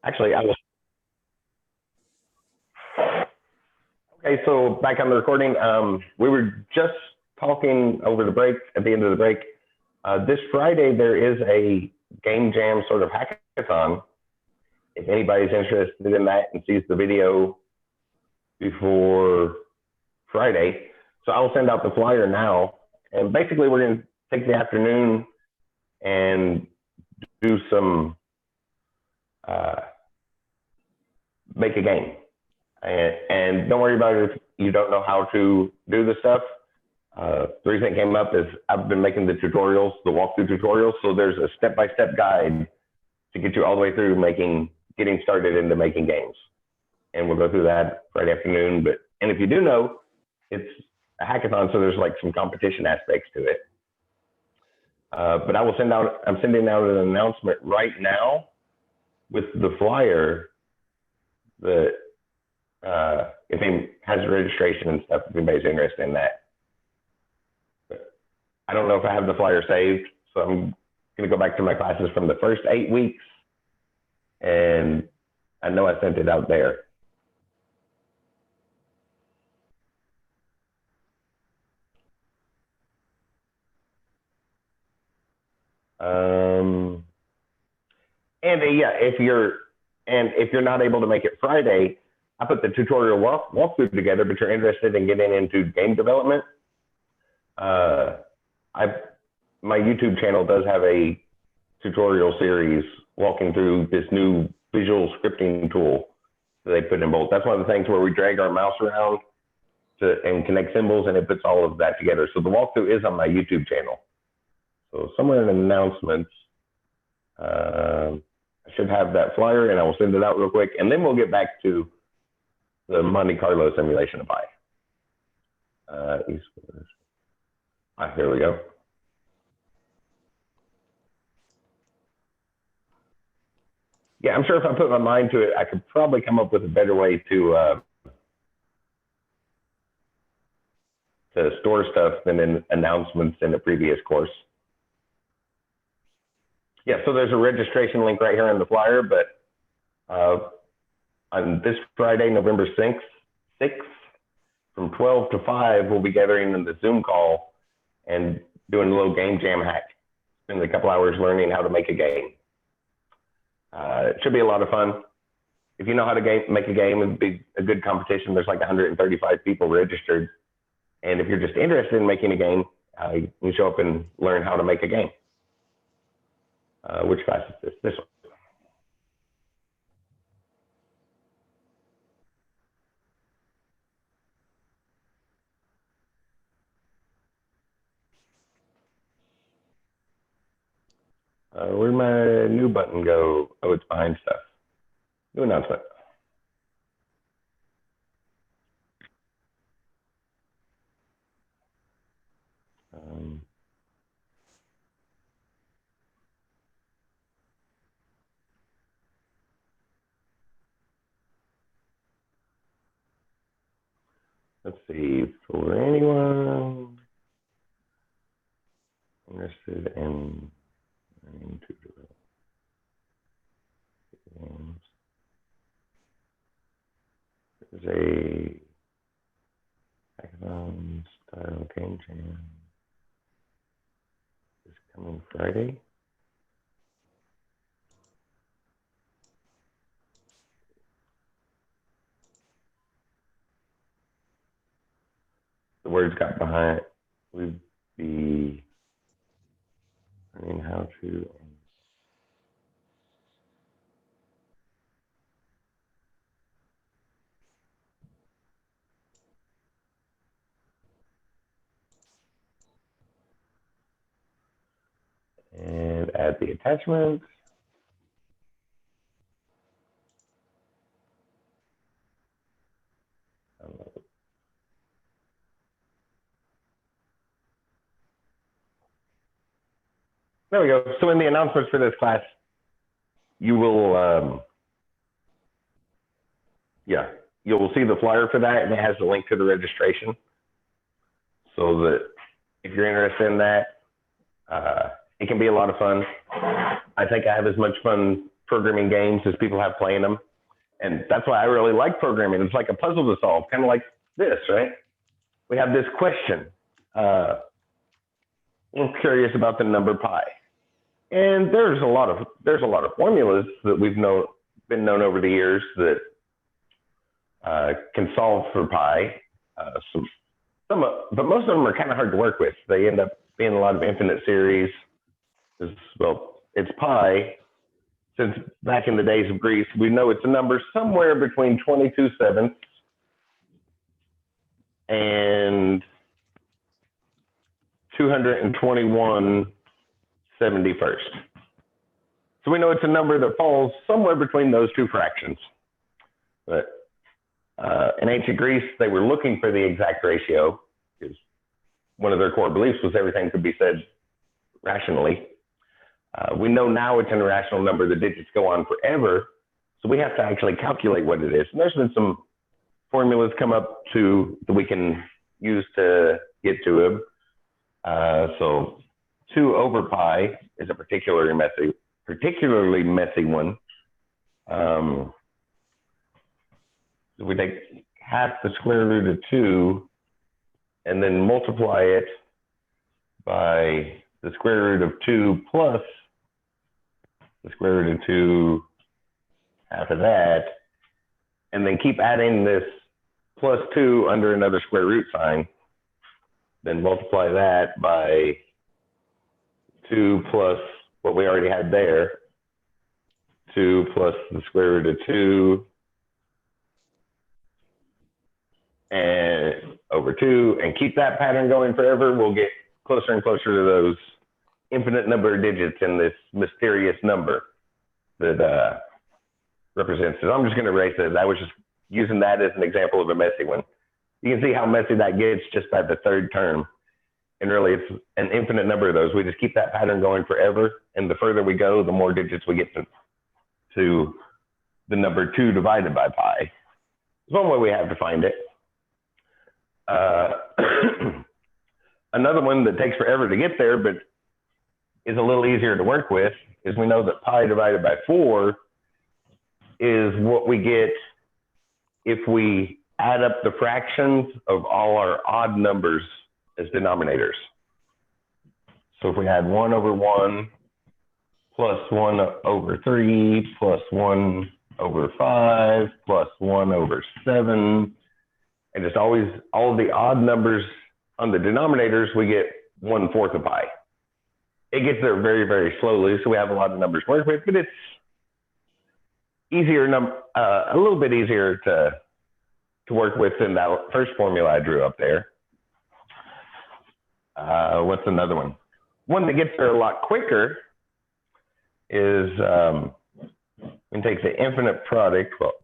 Actually, I was. Okay, so back on the recording. We were just talking over the break, at the end of the break. This Friday, there is a game jam sort of hackathon. If anybody's interested in that and sees the video before Friday. So I'll send out the flyer now. And basically, we're going to take the afternoon and do some, make a game. And don't worry about it if you don't know how to do the stuff. The reason it came up is I've been making the tutorials, the walkthrough tutorials. So there's a step-by-step guide to get you all the way through getting started into making games. And we'll go through that Friday afternoon. And if you do know, it's a hackathon, so there's like some competition aspects to it. But I'm sending out an announcement right now with the flyer that if it has registration and stuff, if anybody's interested in that. But I don't know if I have the flyer saved, so I'm going to go back to my classes from the first 8 weeks, and I know I sent it out there. If you're not able to make it Friday, I put the tutorial walkthrough together, but you're interested in getting into game development. My YouTube channel does have a tutorial series walking through this new visual scripting tool that they put in Bolt. That's one of the things where we drag our mouse around and connect symbols, and it puts all of that together. So the walkthrough is on my YouTube channel. So somewhere in the announcements, I should have that flyer, and I will send it out real quick, and then we'll get back to the Monte Carlo simulation of pi. Here we go. Yeah, I'm sure if I put my mind to it, I could probably come up with a better way to store stuff than in announcements in the previous course. Yeah, so there's a registration link right here in the flyer, but on this Friday, November 6th, from 12 to 5, we'll be gathering in the Zoom call and doing a little game jam hack. Spend a couple hours learning how to make a game. It should be a lot of fun. If you know how to make a game, it'd be a good competition. There's like 135 people registered. And if you're just interested in making a game, you can show up and learn how to make a game. Which class is this? This one. Where'd my new button go? Oh, it's behind stuff. New announcement. Let's see, for anyone interested in learning to develop games, there's a hackathon style game jam this coming Friday. The words got behind it would be learning how to and add the attachments. There we go. So in the announcements for this class, you will, you'll see the flyer for that, and it has the link to the registration. So that if you're interested in that, it can be a lot of fun. I think I have as much fun programming games as people have playing them. And that's why I really like programming. It's like a puzzle to solve, kind of like this, right? We have this question. I'm curious about the number pi. And there's a lot of formulas that we've been known over the years that can solve for pi. But most of them are kind of hard to work with. They end up being a lot of infinite series. Well, it's pi. Since back in the days of Greece, we know it's a number somewhere between 22/7 and 221/71. So we know it's a number that falls somewhere between those two fractions. But in ancient Greece, they were looking for the exact ratio because one of their core beliefs was everything could be said rationally. We know now it's an irrational number. The digits go on forever. So we have to actually calculate what it is. And there's been some formulas come up that we can use to get to it. So 2 over pi is a particularly messy one. So we take half the square root of 2 and then multiply it by the square root of 2 plus the square root of 2, half of that, and then keep adding this plus 2 under another square root sign. Then multiply that by 2 plus what we already had there, 2 plus the square root of 2, and over 2, and keep that pattern going forever. We'll get closer and closer to those infinite number of digits in this mysterious number that represents it. I'm just going to erase it. I was just using that as an example of a messy one. You can see how messy that gets just by the third term. And really, it's an infinite number of those. We just keep that pattern going forever. And the further we go, the more digits we get to the number 2 divided by pi. It's one way we have to find it. Another one that takes forever to get there, but is a little easier to work with, is we know that pi divided by 4 is what we get if we add up the fractions of all our odd numbers as denominators. So if we had 1 over 1 plus 1 over 3 plus 1 over 5 plus 1 over 7, and just always all of the odd numbers on the denominators, we get 1/4 of pi. It gets there very, very slowly, so we have a lot of numbers to work with, but it's easier, a little bit easier to work with than that first formula I drew up there. What's another one? One that gets there a lot quicker is we can take the infinite product. Well,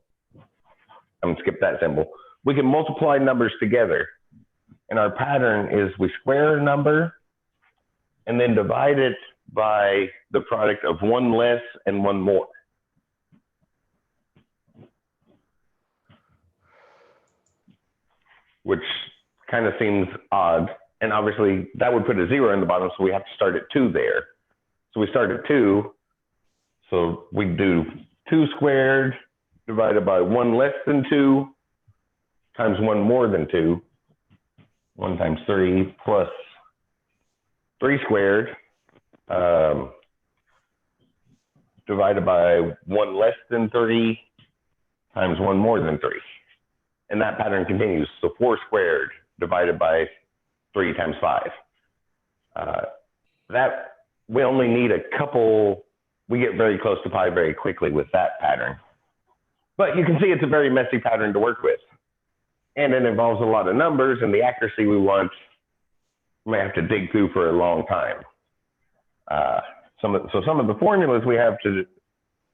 I'm going to skip that symbol. We can multiply numbers together. And our pattern is we square a number and then divide it by the product of 1 less and 1 more. Which kind of seems odd. And obviously that would put a 0 in the bottom, so we have to start at 2 there. So we start at 2. So we do 2 squared divided by 1 less than 2 times 1 more than 2. 1 times 3 plus 3 squared divided by 1 less than 3 times 1 more than 3. And that pattern continues. So 4 squared divided by 3 times 5. That we only need a couple. We get very close to pi very quickly with that pattern. But you can see it's a very messy pattern to work with. And it involves a lot of numbers, and the accuracy we want, we may have to dig through for a long time. Some of the formulas we have to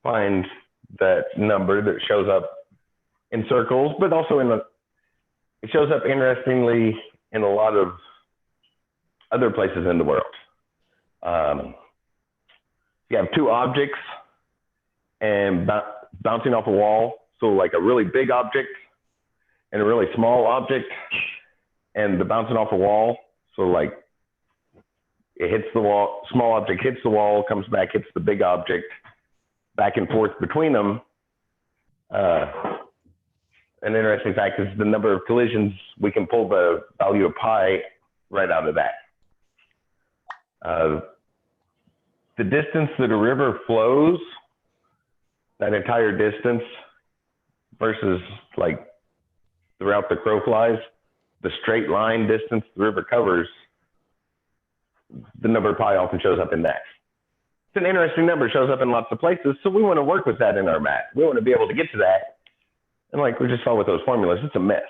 find that number that shows up in circles, but also it shows up interestingly in a lot of other places in the world. You have 2 objects and bouncing off a wall. So like a really big object and a really small object, and the bouncing off a wall. So like it hits the wall, small object hits the wall, comes back, hits the big object. back and forth between them. An interesting fact is the number of collisions, we can pull the value of pi right out of that. The distance that a river flows, that entire distance versus like the route the crow flies, the straight line distance the river covers, the number of pi often shows up in that. It's an interesting number, shows up in lots of places, so we want to work with that in our math. We want to be able to get to that. And like we just saw with those formulas, it's a mess.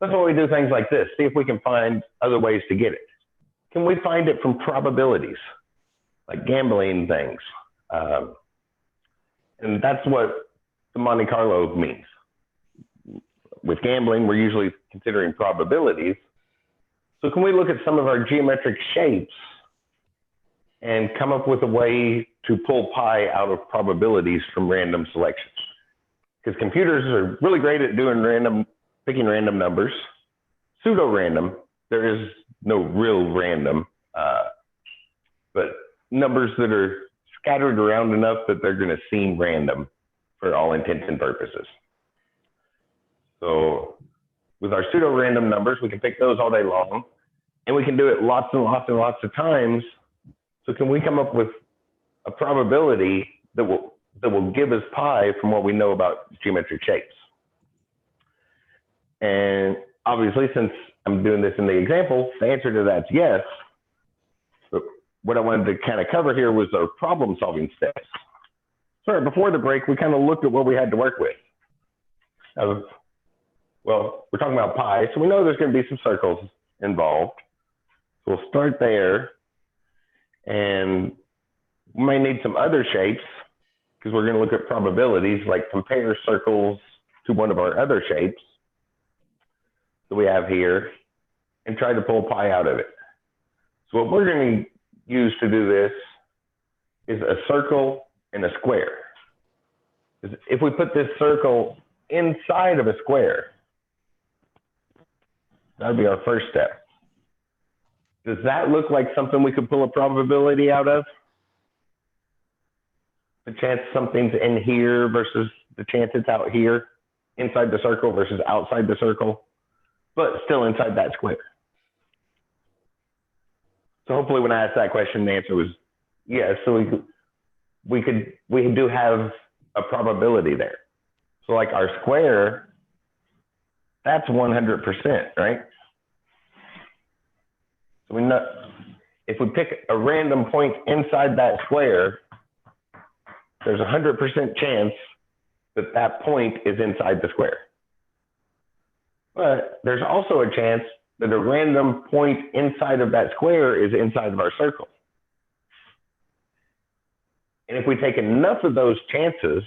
That's why we do things like this, see if we can find other ways to get it. Can we find it from probabilities, like gambling things? And that's what the Monte Carlo means. With gambling, we're usually considering probabilities. So can we look at some of our geometric shapes and come up with a way to pull pi out of probabilities from random selections? Because computers are really great at doing picking random numbers. Pseudo-random, there is no real random, but numbers that are scattered around enough that they're going to seem random for all intents and purposes. So with our pseudo-random numbers, we can pick those all day long, and we can do it lots and lots and lots of times. So can we come up with a probability that will give us pi from what we know about geometric shapes? And obviously, since I'm doing this in the example, the answer to that's yes. But what I wanted to kind of cover here was our problem solving steps. So before the break, we kind of looked at what we had to work with. Well, we're talking about pi, so we know there's going to be some circles involved. So we'll start there, and we might need some other shapes because we're going to look at probabilities, like compare circles to one of our other shapes that we have here and try to pull pi out of it. So what we're going to use to do this is a circle and a square. If we put this circle inside of a square, that would be our first step. Does that look like something we could pull a probability out of? The chance something's in here versus the chance it's out here, inside the circle versus outside the circle, but still inside that square. So hopefully when I asked that question, the answer was yes. So we do have a probability there. So like our square, that's 100%, right? So we know if we pick a random point inside that square, there's a 100% chance that that point is inside the square. But there's also a chance that a random point inside of that square is inside of our circle. And if we take enough of those chances,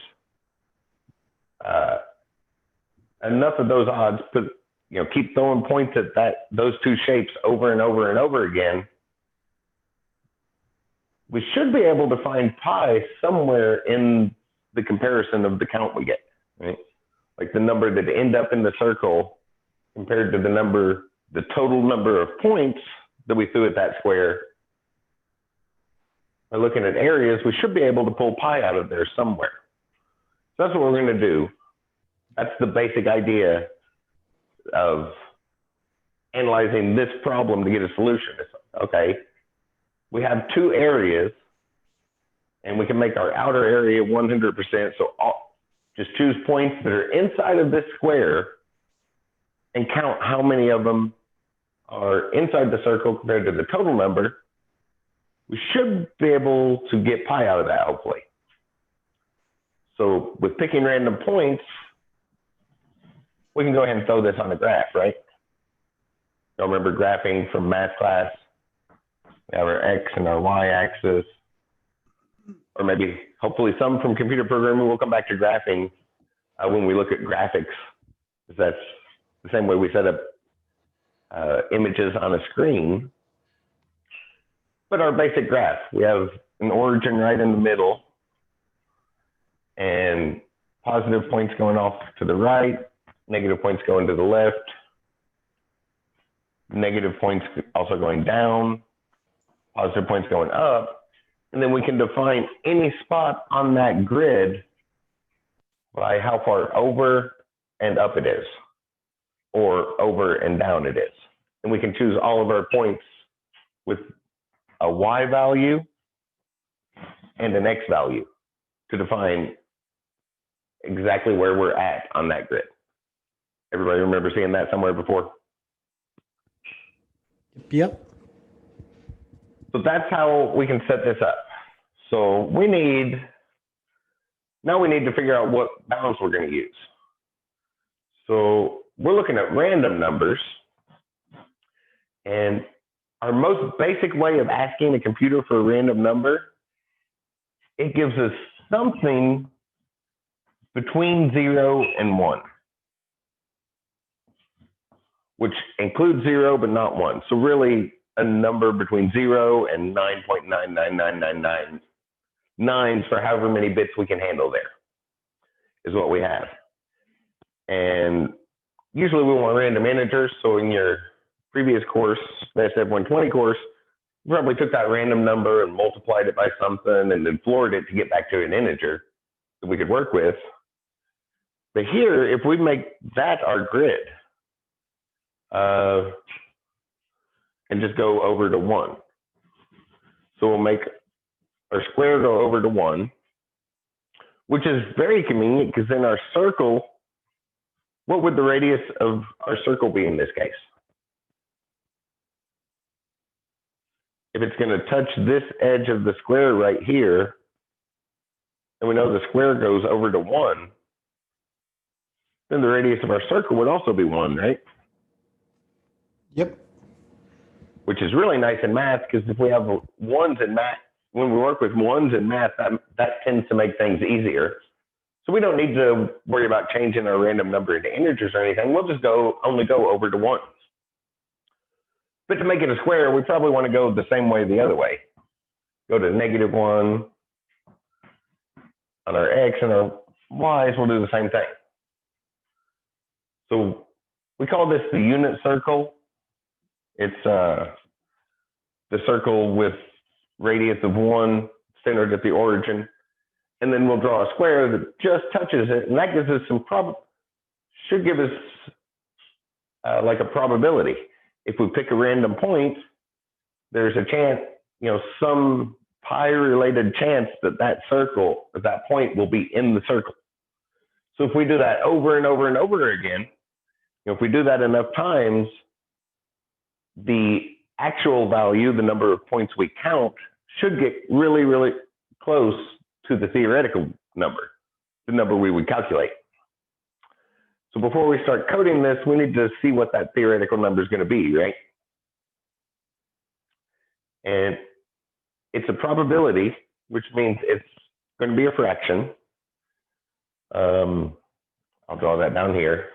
enough of those odds, keep throwing points at those two shapes over and over and over again, we should be able to find pi somewhere in the comparison of the count we get, right? Like the number that end up in the circle compared to the total number of points that we threw at that square. By looking at areas, we should be able to pull pi out of there somewhere. So that's what we're going to do. That's the basic idea of analyzing this problem to get a solution. Okay, we have two areas, and we can make our outer area 100%. So just choose points that are inside of this square and count how many of them are inside the circle compared to the total number. We should be able to get pi out of that, hopefully. So with picking random points, we can go ahead and throw this on a graph, right? Y'all remember graphing from math class? We have our X and our Y axis, or maybe hopefully some from computer programming. We'll come back to graphing when we look at graphics. That's the same way we set up images on a screen. But our basic graph, we have an origin right in the middle and positive points going off to the right, negative points going to the left, negative points also going down, positive points going up, And then we can define any spot on that grid by how far over and up it is, or over and down it is. And we can choose all of our points with a y value and an x value to define exactly where we're at on that grid. Everybody remember seeing that somewhere before? Yep. So that's how we can set this up. So now we need to figure out what bounds we're going to use. So we're looking at random numbers, and our most basic way of asking a computer for a random number, it gives us something between 0 and 1, which includes 0 but not 1. So really a number between 0 and 9.99999 for however many bits we can handle there is what we have. And usually we want random integers. So in your previous course, the SDEV 120 course, you probably took that random number and multiplied it by something and then floored it to get back to an integer that we could work with. But here, if we make that our grid, and just go over to 1. So we'll make our square go over to 1, which is very convenient because in our circle, what would the radius of our circle be in this case? If it's going to touch this edge of the square right here, and we know the square goes over to 1, then the radius of our circle would also be 1, right? Yep. Which is really nice in math, because if we have ones in math, when we work with ones in math, that tends to make things easier. So we don't need to worry about changing our random number into integers or anything. We'll just only go over to 1. But to make it a square, we probably want to go the same way the other way. Go to -1 on our x, and our y's we'll do the same thing. So we call this the unit circle. It's the circle with radius of 1 centered at the origin. And then we'll draw a square that just touches it. And that gives us should give us like a probability. If we pick a random point, there's a chance, some pi-related chance that that point will be in the circle. So if we do that over and over and over again, if we do that enough times, the actual value, the number of points we count, should get really, really close to the theoretical number, the number we would calculate. So before we start coding this, we need to see what that theoretical number is going to be, right? And it's a probability, which means it's going to be a fraction. I'll draw that down here.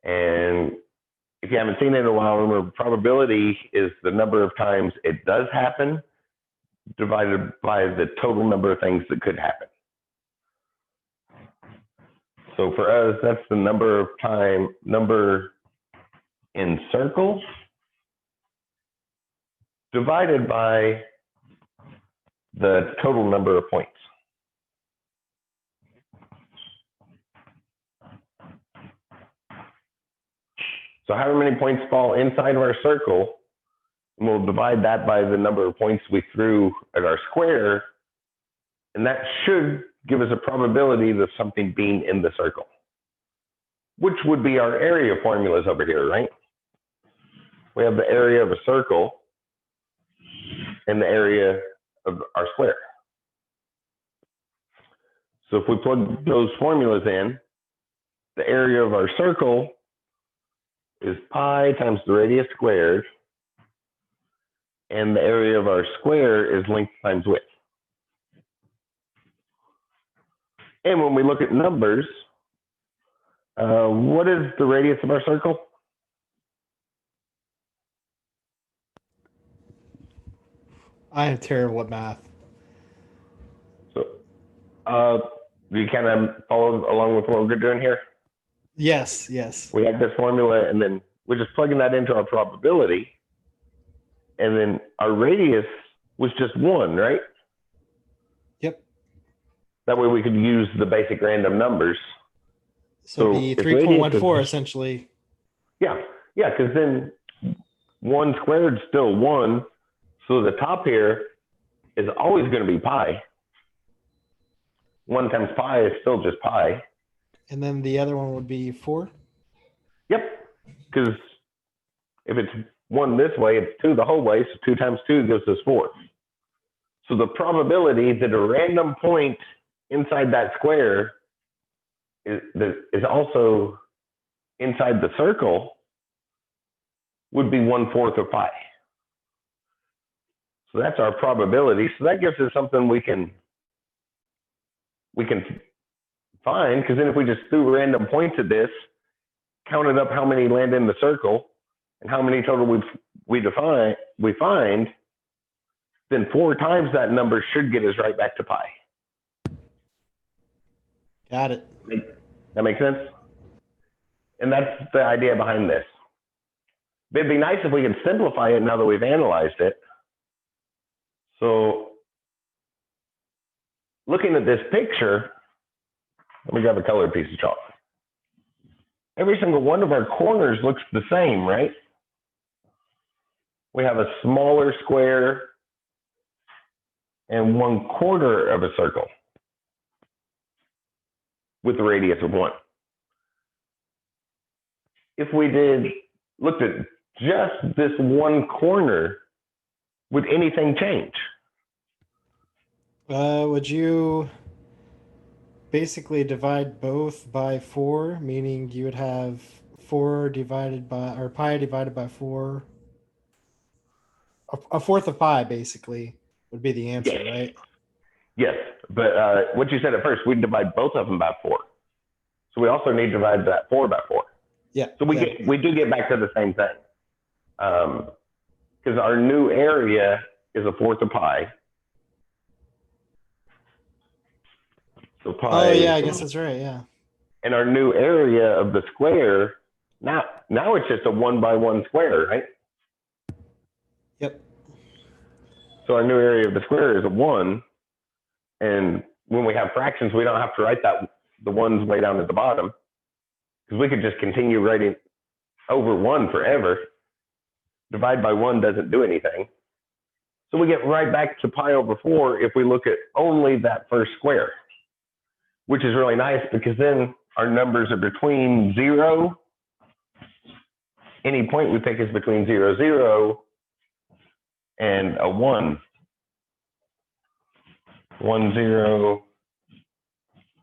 And if you haven't seen it in a while, remember probability is the number of times it does happen divided by the total number of things that could happen. So for us, that's the number in circles divided by the total number of points. So however many points fall inside of our circle, and we'll divide that by the number of points we threw at our square, and that should give us a probability of something being in the circle, which would be our area formulas over here, right? We have the area of a circle and the area of our square. So if we plug those formulas in, the area of our circle is pi times the radius squared, and the area of our square is length times width. And when we look at numbers, what is the radius of our circle? I am terrible at math. So, do you kind of follow along with what we're doing here? Yes. We have this formula, and then we're just plugging that into our probability. And then our radius was just 1, right? That way we could use the basic random numbers. So it'd be if radius 3.14 is, essentially. yeah, because then 1 squared is still 1. So the top here is always going to be pi. 1 times pi is still just pi. And then the other one would be 4. Yep, because if it's 1 this way, it's 2 the whole way. So 2 times 2 gives us 4. So the probability that a random point inside that square is also inside the circle would be 1/4 of pi. So that's our probability. So that gives us something we can find, because then if we just threw random points at this, counted up how many land in the circle and how many total we find, then 4 times that number should get us right back to pi. Got it. That makes sense? And that's the idea behind this. It'd be nice if we could simplify it now that we've analyzed it. So looking at this picture, let me grab a colored piece of chalk. Every single one of our corners looks the same, right? We have a smaller square and 1/4 of a circle with a radius of 1. If we looked at just this one corner, would anything change? Would you basically divide both by 4, meaning you would have 4 divided by, or pi divided by 4? A fourth of pi, basically, would be the answer, Yes. right? Yes, but what you said at first, we'd divide both of them by 4. So we also need to divide that 4 by 4. Yeah. So we do get back to the same thing. Because our new area is 1/4 of pi. So pi. Oh yeah, I guess that's right. Yeah. And our new area of the square, now it's just a 1 by 1 square, right? Yep. So our new area of the square is a 1. And when we have fractions, we don't have to write the ones way down at the bottom, because we could just continue writing over 1 forever. Divide by 1 doesn't do anything. So we get right back to pi over 4 if we look at only that first square, which is really nice, because then our numbers are between 0. Any point we pick is between 0, 0 and a 1. 1, 0,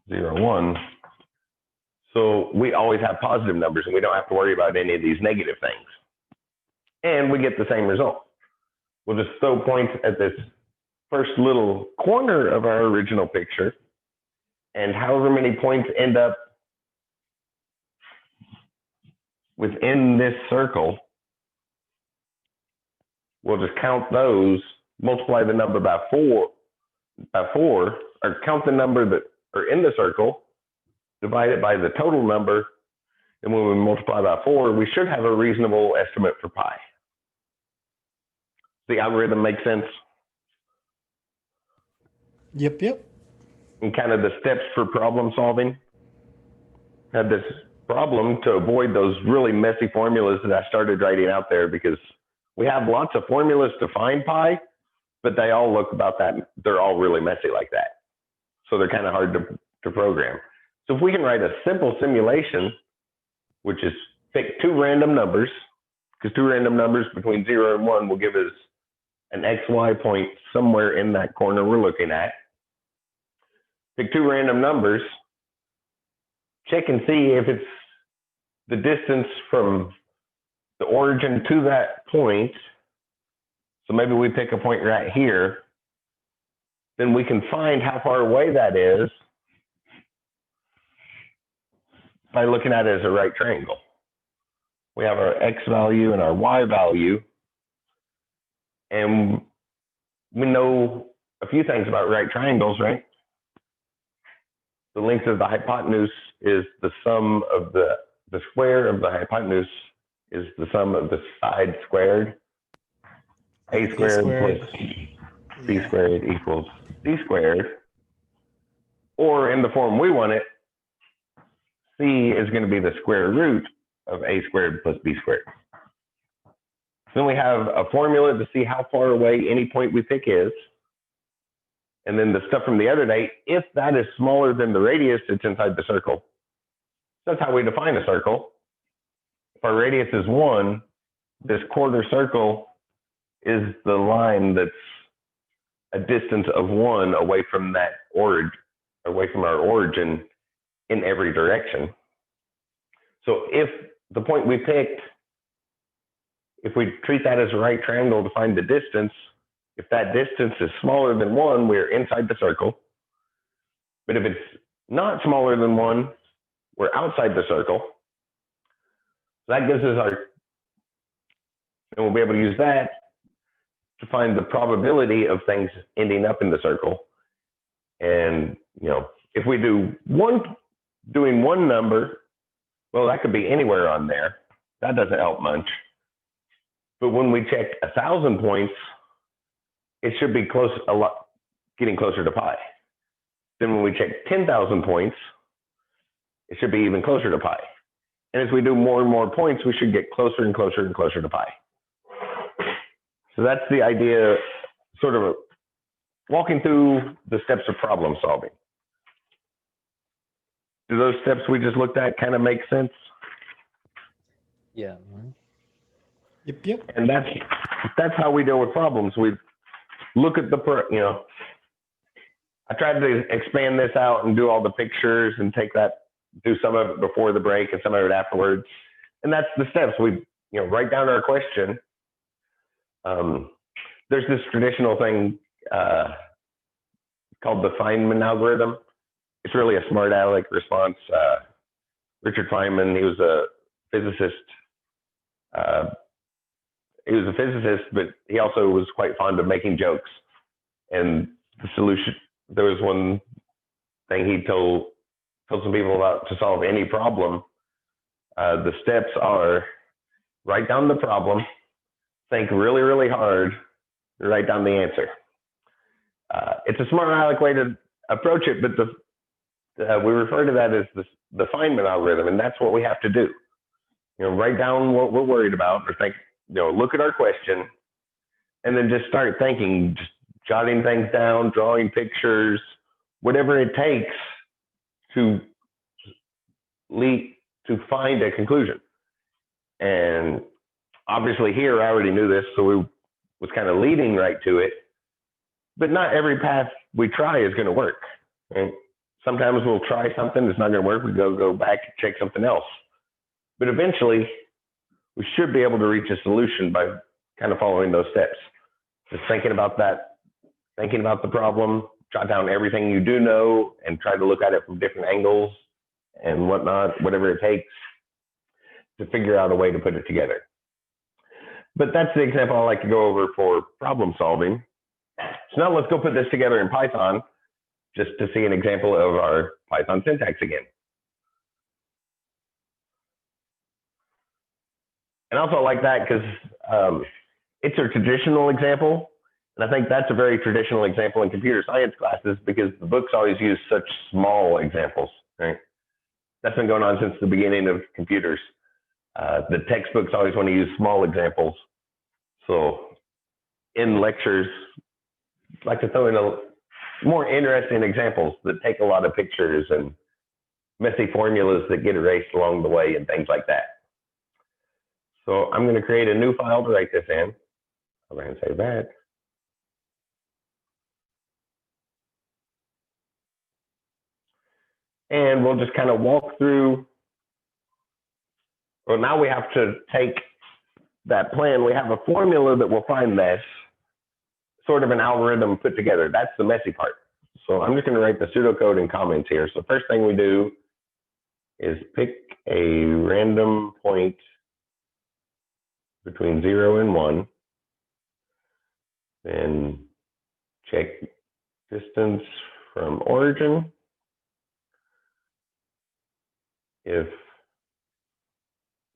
0, 1. So we always have positive numbers, and we don't have to worry about any of these negative things. And we get the same result. We'll just throw points at this first little corner of our original picture, and however many points end up within this circle, we'll just count those, multiply the number by 4, or count the number that are in the circle, divide it by the total number, and when we multiply by 4, we should have a reasonable estimate for pi. The algorithm makes sense? Yep. Yep. And kind of the steps for problem solving. Had this problem to avoid those really messy formulas that I started writing out there, because we have lots of formulas to find pi, but they all look about that. They're all really messy like that. So they're kind of hard to program. So if we can write a simple simulation, which is pick 2 random numbers, because 2 random numbers between 0 and 1 will give us an XY point somewhere in that corner we're looking at. Pick 2 random numbers, check and see if it's the distance from the origin to that point. So maybe we pick a point right here. Then we can find how far away that is by looking at it as a right triangle. We have our X value and our Y value. And we know a few things about right triangles, right? The length of the hypotenuse is the sum of the square of the hypotenuse is the sum of the side squared. A squared plus B squared equals C squared. Or in the form we want it, C is going to be the square root of A squared plus B squared. Then we have a formula to see how far away any point we pick is. And then the stuff from the other day, if that is smaller than the radius, it's inside the circle. That's how we define a circle. If our radius is 1, this quarter circle is the line that's a distance of 1 away from that origin, away from our origin in every direction. So if the point we picked, if we treat that as a right triangle to find the distance, if that distance is smaller than 1, we're inside the circle. But if it's not smaller than 1, we're outside the circle. So that gives us our, and we'll be able to use that to find the probability of things ending up in the circle. And, if we do doing one number, well, that could be anywhere on there. That doesn't help much. But when we check 1,000 points, it should be getting closer to pi. Then when we check 10,000 points, it should be even closer to pi. And as we do more and more points, we should get closer and closer and closer to pi. So that's the idea, sort of walking through the steps of problem solving. Do those steps we just looked at kind of make sense? Yeah. Yep. And that's how we deal with problems. We look at I tried to expand this out and do all the pictures and do some of it before the break and some of it afterwards. And that's the steps. We write down our question. There's this traditional thing called the Finemen Algorithm. It's really a smart aleck response. Richard Feynman, he was a physicist. But he also was quite fond of making jokes. And the solution, there was one thing he told some people about to solve any problem. The steps are: write down the problem, think really, really hard, and write down the answer. It's a smart aleck way to approach it, but we refer to that as the Feynman algorithm, and that's what we have to do. Write down what we're worried about, or think, look at our question, and then just start thinking, just jotting things down, drawing pictures, whatever it takes to find a conclusion. And obviously here, I already knew this, so we was kind of leading right to it. But not every path we try is going to work. Right? Sometimes we'll try something, it's not going to work, we go back and check something else. But eventually, we should be able to reach a solution by kind of following those steps. Just thinking about that, thinking about the problem, jot down everything you do know, and try to look at it from different angles and whatnot, whatever it takes to figure out a way to put it together. But that's the example I like to go over for problem solving. So now let's go put this together in Python just to see an example of our Python syntax again. And also I like that because it's a traditional example. And I think that's a very traditional example in computer science classes because the books always use such small examples, right? That's been going on since the beginning of computers. The textbooks always want to use small examples. So in lectures, I like to throw in more interesting examples that take a lot of pictures and messy formulas that get erased along the way and things like that. So I'm going to create a new file to write this in. I'll go ahead and save that. And we'll just kind of walk through. Well, now we have to take that plan. We have a formula that will find this, sort of an algorithm put together. That's the messy part. So I'm just going to write the pseudocode and comments here. So first thing we do is pick a random point between 0 and 1. Then check distance from origin. If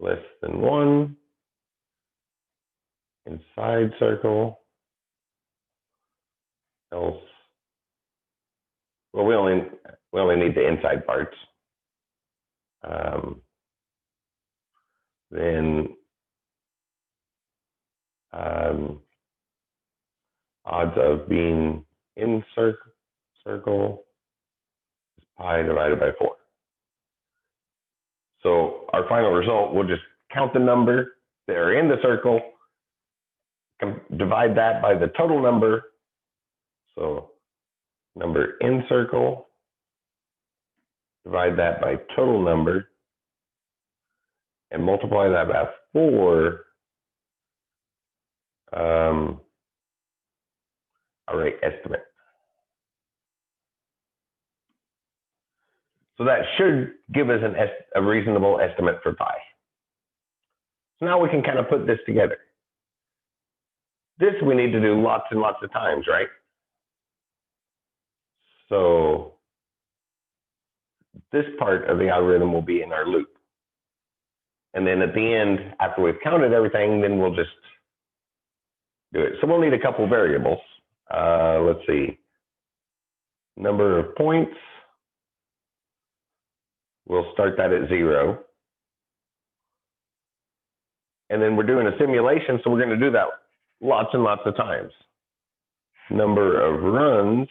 less than 1, inside circle, else, well, we only need the inside parts. Then odds of being in circle is pi divided by 4. So our final result, we'll just count the number that are in the circle, divide that by the total number. So number in circle, divide that by total number, and multiply that by 4. Array estimate. So that should give us a reasonable estimate for pi. So now we can kind of put this together. This we need to do lots and lots of times, right? So this part of the algorithm will be in our loop. And then at the end, after we've counted everything, then we'll just do it. So we'll need a couple variables. Let's see. Number of points. We'll start that at 0. And then we're doing a simulation, so we're going to do that lots and lots of times. Number of runs.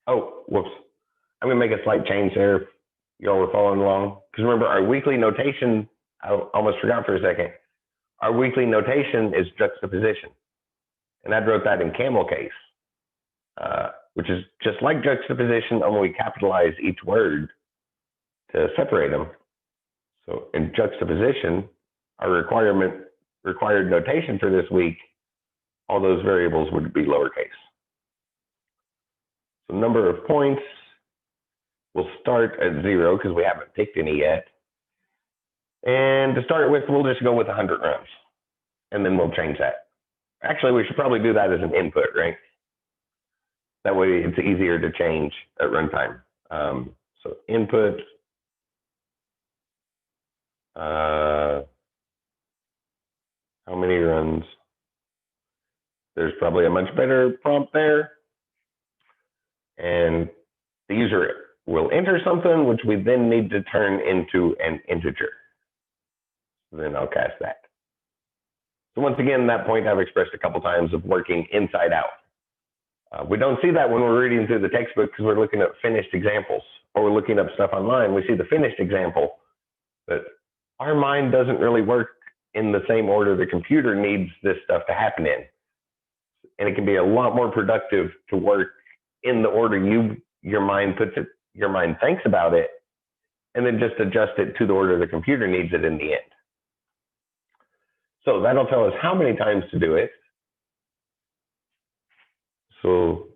Oh, whoops. I'm going to make a slight change there if y'all were following along. Because remember, our weekly notation, I almost forgot for a second. Our weekly notation is juxtaposition. And I wrote that in camel case, which is just like juxtaposition, only we capitalize each word to separate them. So in juxtaposition, our required notation for this week, all those variables would be lowercase. So number of points will start at 0 because we haven't picked any yet. And to start with, we'll just go with 100 runs, and then we'll change that. Actually, we should probably do that as an input, right? That way it's easier to change at runtime. So input, how many runs? There's probably a much better prompt there. And the user will enter something, which we then need to turn into an integer. Then I'll cast that. So once again, that point I've expressed a couple times of working inside out. We don't see that when we're reading through the textbook because we're looking at finished examples, or we're looking up stuff online. We see the finished example, but our mind doesn't really work in the same order the computer needs this stuff to happen in. And it can be a lot more productive to work in the order your mind puts it, your mind thinks about it, and then just adjust it to the order the computer needs it in the end. So that'll tell us how many times to do it. So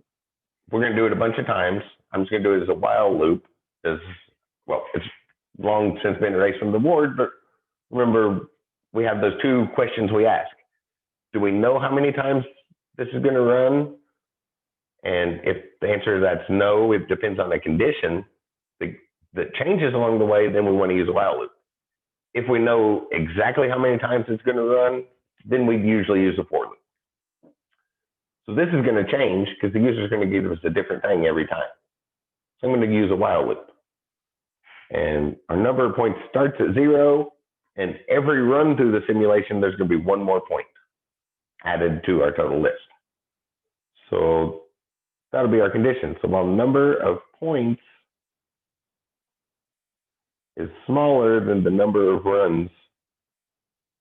we're going to do it a bunch of times. I'm just going to do it as a while loop. Well, it's long since been erased from the board, but remember, we have those two questions we ask. Do we know how many times this is going to run? And if the answer to that's no, it depends on the condition that changes along the way, then we want to use a while loop. If we know exactly how many times it's going to run, then we usually use a for loop. So this is going to change because the user is going to give us a different thing every time. So I'm going to use a while loop. And our number of points starts at 0. And every run through the simulation, there's going to be one more point added to our total list. So that'll be our condition. So while number of points is smaller than the number of runs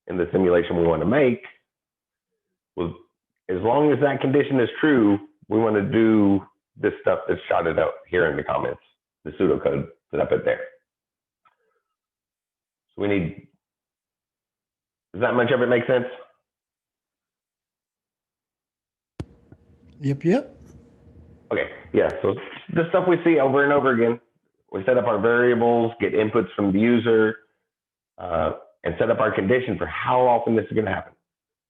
in the simulation we want to make, well, as long as that condition is true, we want to do this stuff that's shouted out here in the comments, the pseudocode that I put there. So we need, does that much of it make sense? Yep. Okay, yeah, so the stuff we see over and over again. We set up our variables, get inputs from the user, and set up our condition for how often this is going to happen.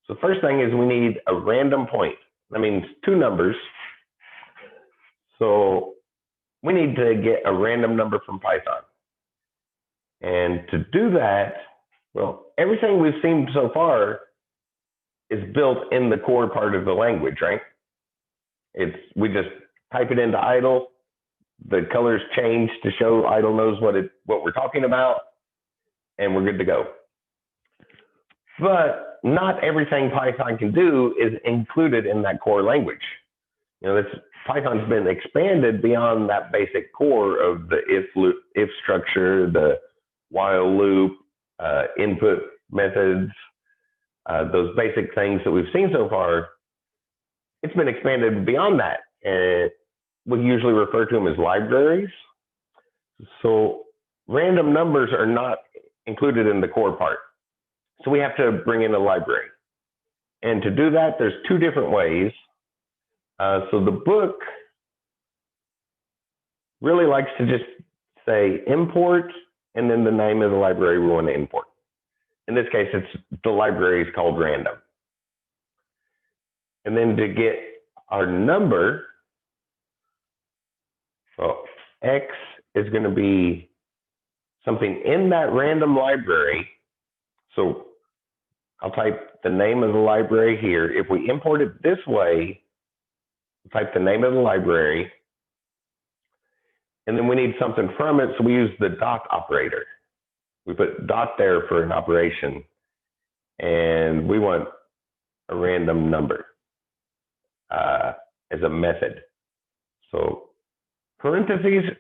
So the first thing is we need a random point. That means two numbers. So we need to get a random number from Python. And to do that, well, everything we've seen so far is built in the core part of the language, right? We just type it into idle, the colors change to show idle knows what we're talking about, and we're good to go. But not everything Python can do is included in that core language. Python's been expanded beyond that basic core of the if structure, the while loop, input methods, those basic things that we've seen so far. It's been expanded beyond that, and we usually refer to them as libraries. So random numbers are not included in the core part. So we have to bring in a library. And to do that, there's two different ways. So the book really likes to just say import and then the name of the library we want to import. In this case, the library is called random. And then to get our number, well, X is going to be something in that random library. So I'll type the name of the library here. If we import it this way, type the name of the library, and then we need something from it, so we use the dot operator. We put dot there for an operation, and we want a random number as a method. So parentheses,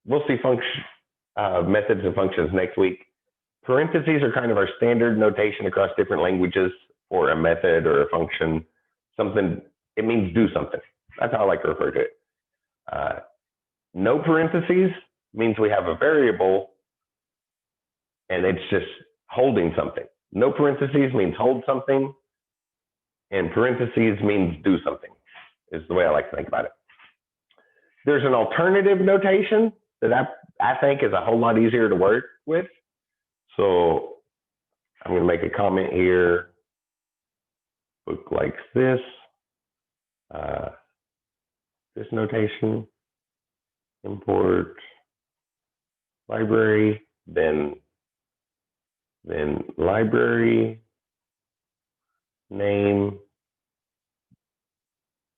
we'll see methods and functions next week. Parentheses are kind of our standard notation across different languages for a method or a function. Something, it means do something. That's how I like to refer to it. No parentheses means we have a variable and it's just holding something. No parentheses means hold something, and parentheses means do something, is the way I like to think about it. There's an alternative notation that I think is a whole lot easier to work with. So I'm going to make a comment here. Book likes this. This notation, import library, then library name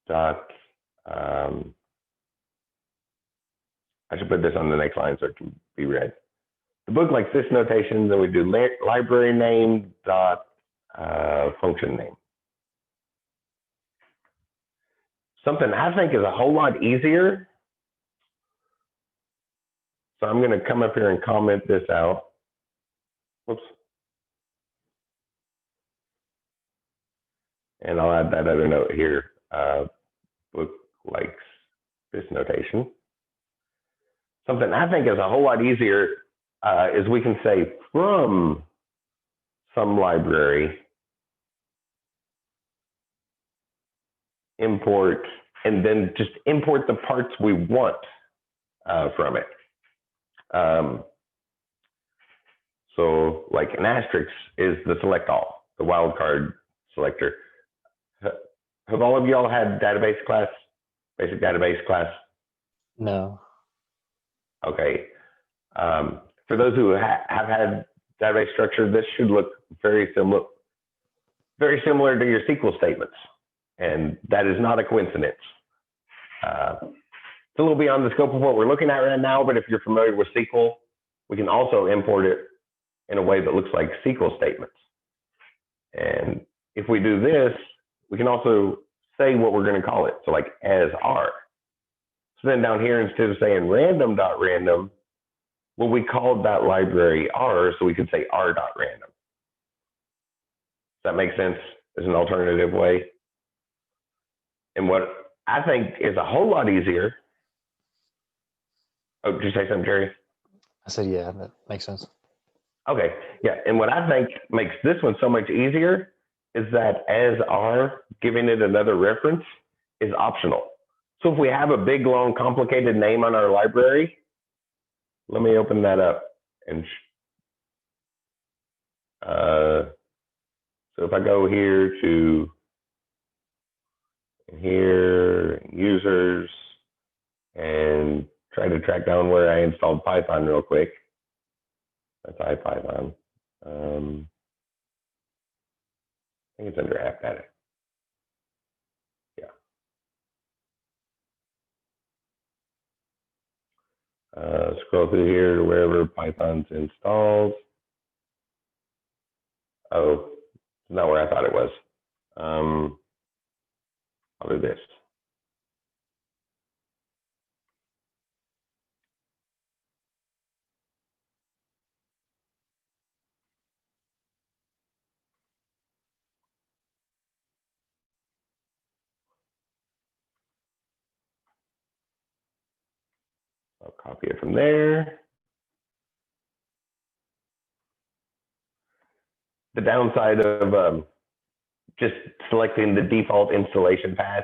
dot. I should put this on the next line so it can be read. The book likes this notation, then we do library name dot function name. Something I think is a whole lot easier. So I'm going to come up here and comment this out. Whoops. And I'll add that other note here. Book likes this notation. Something I think is a whole lot easier is we can say from some library, import, and then just import the parts we want from it. So like an asterisk is the select all, the wildcard selector. Have all of y'all had database class, basic database class? No. Okay. For those who have had database structure, this should look very similar to your SQL statements. And that is not a coincidence. It's a little beyond the scope of what we're looking at right now, but if you're familiar with SQL, we can also import it in a way that looks like SQL statements. And if we do this, we can also say what we're going to call it. So like as r. So then down here, instead of saying random.random, well, we called that library r, so we could say r.random. Does that make sense as an alternative way? And what I think is a whole lot easier. Oh, did you say something, Jerry? I said, yeah, that makes sense. Okay, yeah. And what I think makes this one so much easier is that as r, giving it another reference is optional. So if we have a big, long, complicated name on our library, let me open that up. And so if I go here to here, users, and try to track down where I installed Python real quick. That's IPython. I think it's under app data. Yeah. Scroll through here to wherever Python's installed. Oh, it's not where I thought it was. I'll do this. I'll copy it from there. The downside of just selecting the default installation path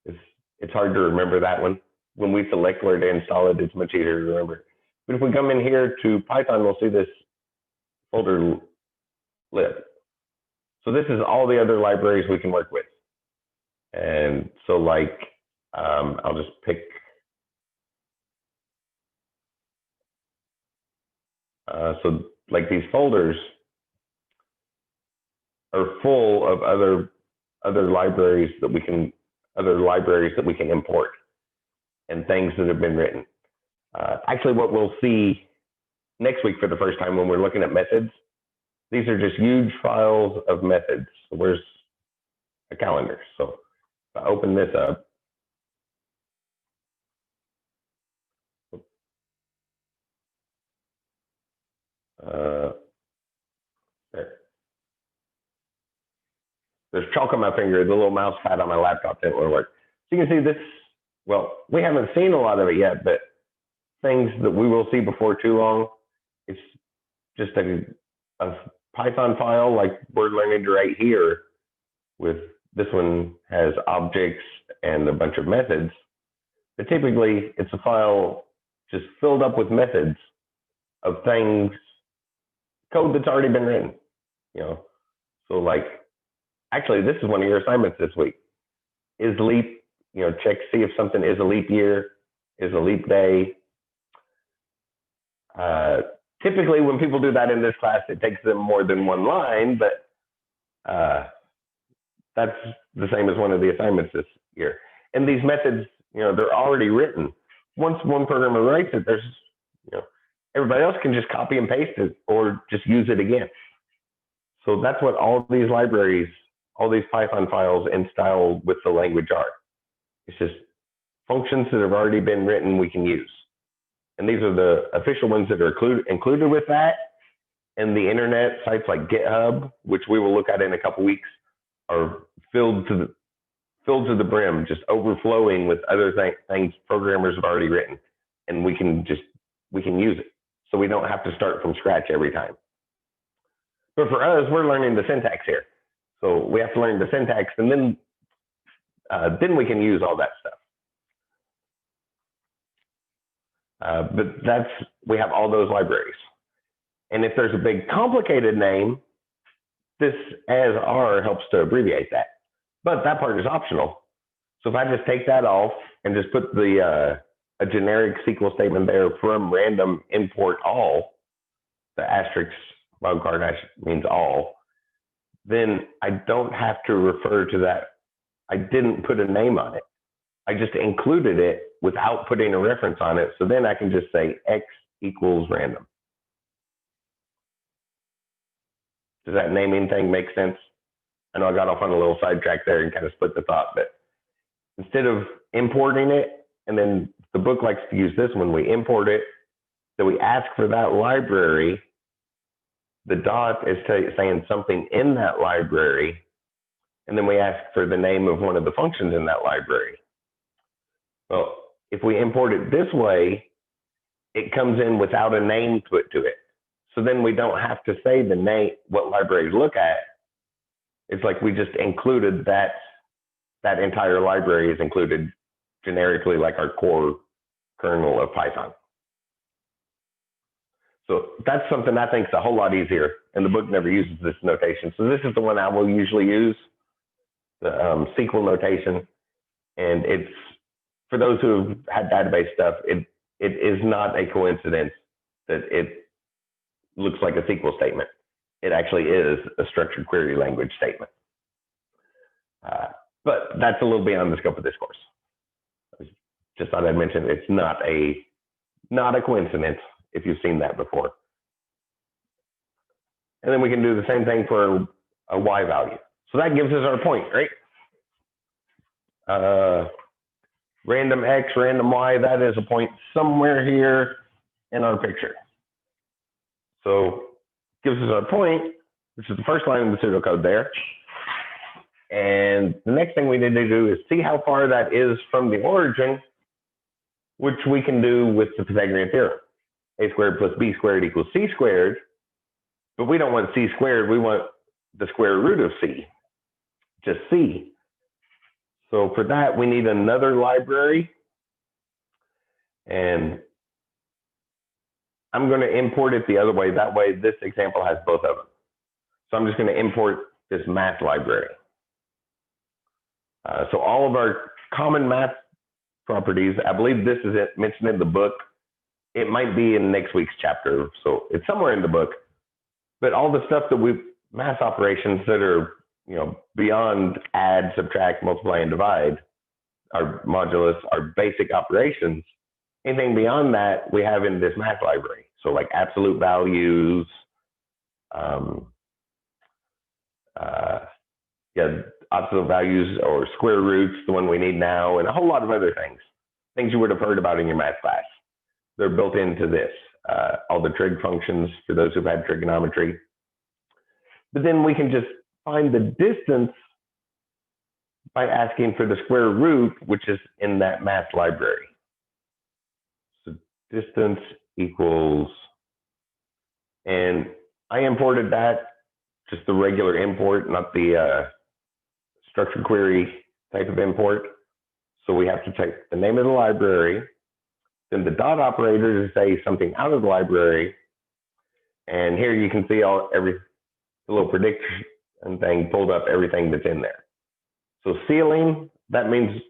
is it's hard to remember that one. When we select where to install it, it's much easier to remember. But if we come in here to Python, we'll see this folder list. So this is all the other libraries we can work with. And so like, I'll just pick, so like these folders are full of other libraries that we can import and things that have been written. Actually, what we'll see next week for the first time when we're looking at methods, these are just huge files of methods. So where's a calendar? So if I open this up, there. There's chalk on my finger, the little mouse pad on my laptop didn't want to work. So you can see this, well, we haven't seen a lot of it yet, but things that we will see before too long. It's just a Python file like we're learning to write here. With this one has objects and a bunch of methods. But typically, it's a file just filled up with methods of things, code that's already been written. You know, so like, actually, this is one of your assignments this week. Is leap, you know, check, see if something is a leap year, is a leap day. Typically, when people do that in this class, it takes them more than one line, but that's the same as one of the assignments this year. And these methods, you know, they're already written. Once one programmer writes it, there's, you know, everybody else can just copy and paste it or just use it again. So that's what all these libraries, all these Python files in style with the language are. It's just functions that have already been written we can use. And these are the official ones that are included with that. And the internet sites like GitHub, which we will look at in a couple weeks, are filled to the brim, just overflowing with other things programmers have already written. And we can use it. So we don't have to start from scratch every time. But for us, we're learning the syntax here. So we have to learn the syntax, and then we can use all that stuff. But we have all those libraries. And if there's a big complicated name, this as R helps to abbreviate that. But that part is optional. So if I just take that off and just put a generic SQL statement there from random import all, the asterisk wildcard means all, then I don't have to refer to that. I didn't put a name on it. I just included it without putting a reference on it. So then I can just say X equals random. Does that naming thing make sense? I know I got off on a little sidetrack there and kind of split the thought, but instead of importing it, and then the book likes to use this when we import it, so we ask for that library, the dot is saying something in that library, and then we ask for the name of one of the functions in that library. Well, if we import it this way, it comes in without a name put to it. So then we don't have to say the name, what library to look at. It's like we just included that entire library is included generically like our core kernel of Python. So that's something I think is a whole lot easier, and the book never uses this notation. So this is the one I will usually use, the Sql notation. And it's, for those who have had database stuff, it is not a coincidence that it looks like a SQL statement. It actually is a structured query language statement. But that's a little beyond the scope of this course. Just thought I'd mention it's not a Not a coincidence if you've seen that before. And then we can do the same thing for a y value. So that gives us our point, right? Random x, random y, that is a point somewhere here in our picture. So gives us our point, which is the first line of the pseudocode there. And the next thing we need to do is see how far that is from the origin, which we can do with the Pythagorean theorem. A squared plus b squared equals c squared, but we don't want c squared, we want the square root of c, just c. So for that, we need another library, and I'm going to import it the other way. That way, this example has both of them. So I'm just going to import this math library. So all of our common math properties, I believe this is mentioned in the book. It might be in next week's chapter, so it's somewhere in the book. But all the stuff that math operations that are, beyond add, subtract, multiply, and divide, our modulus, our basic operations, anything beyond that we have in this math library. So like absolute values, absolute values or square roots, the one we need now, and a whole lot of other things you would have heard about in your math class. They're built into this, all the trig functions for those who've had trigonometry. But then we can just find the distance by asking for the square root, which is in that math library. So distance equals, and I imported that, just the regular import, not the structured query type of import. So we have to take the name of the library, then the dot operator to say something out of the library. And here you can see the little prediction thing pulled up everything that's in there. So ceiling, that means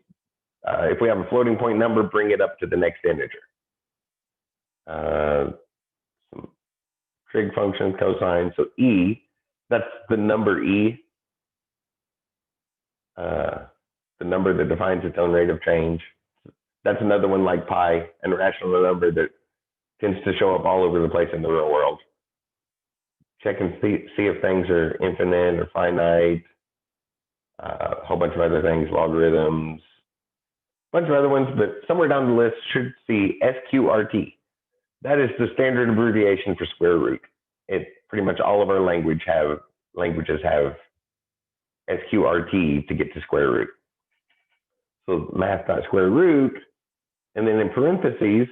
if we have a floating point number, bring it up to the next integer. Some trig functions, cosine. So E, that's the number E, the number that defines its own rate of change. That's another one like pi, an irrational number that tends to show up all over the place in the real world. Check and see if things are infinite or finite, a whole bunch of other things, logarithms, a bunch of other ones, but somewhere down the list should see SQRT. That is the standard abbreviation for square root. Pretty much all of our languages have SQRT to get to square root. So math.square root, and then in parentheses,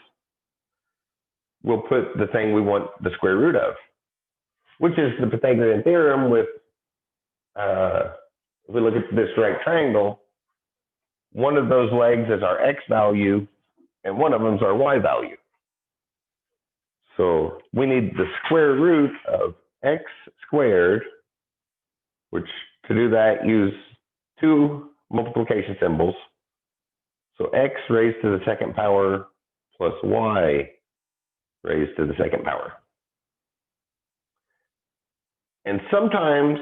we'll put the thing we want the square root of, which is the Pythagorean theorem with, if we look at this right triangle, one of those legs is our x value, and one of them is our y value. So we need the square root of x squared, which to do that, use two multiplication symbols. So x raised to the second power plus y raised to the second power. And sometimes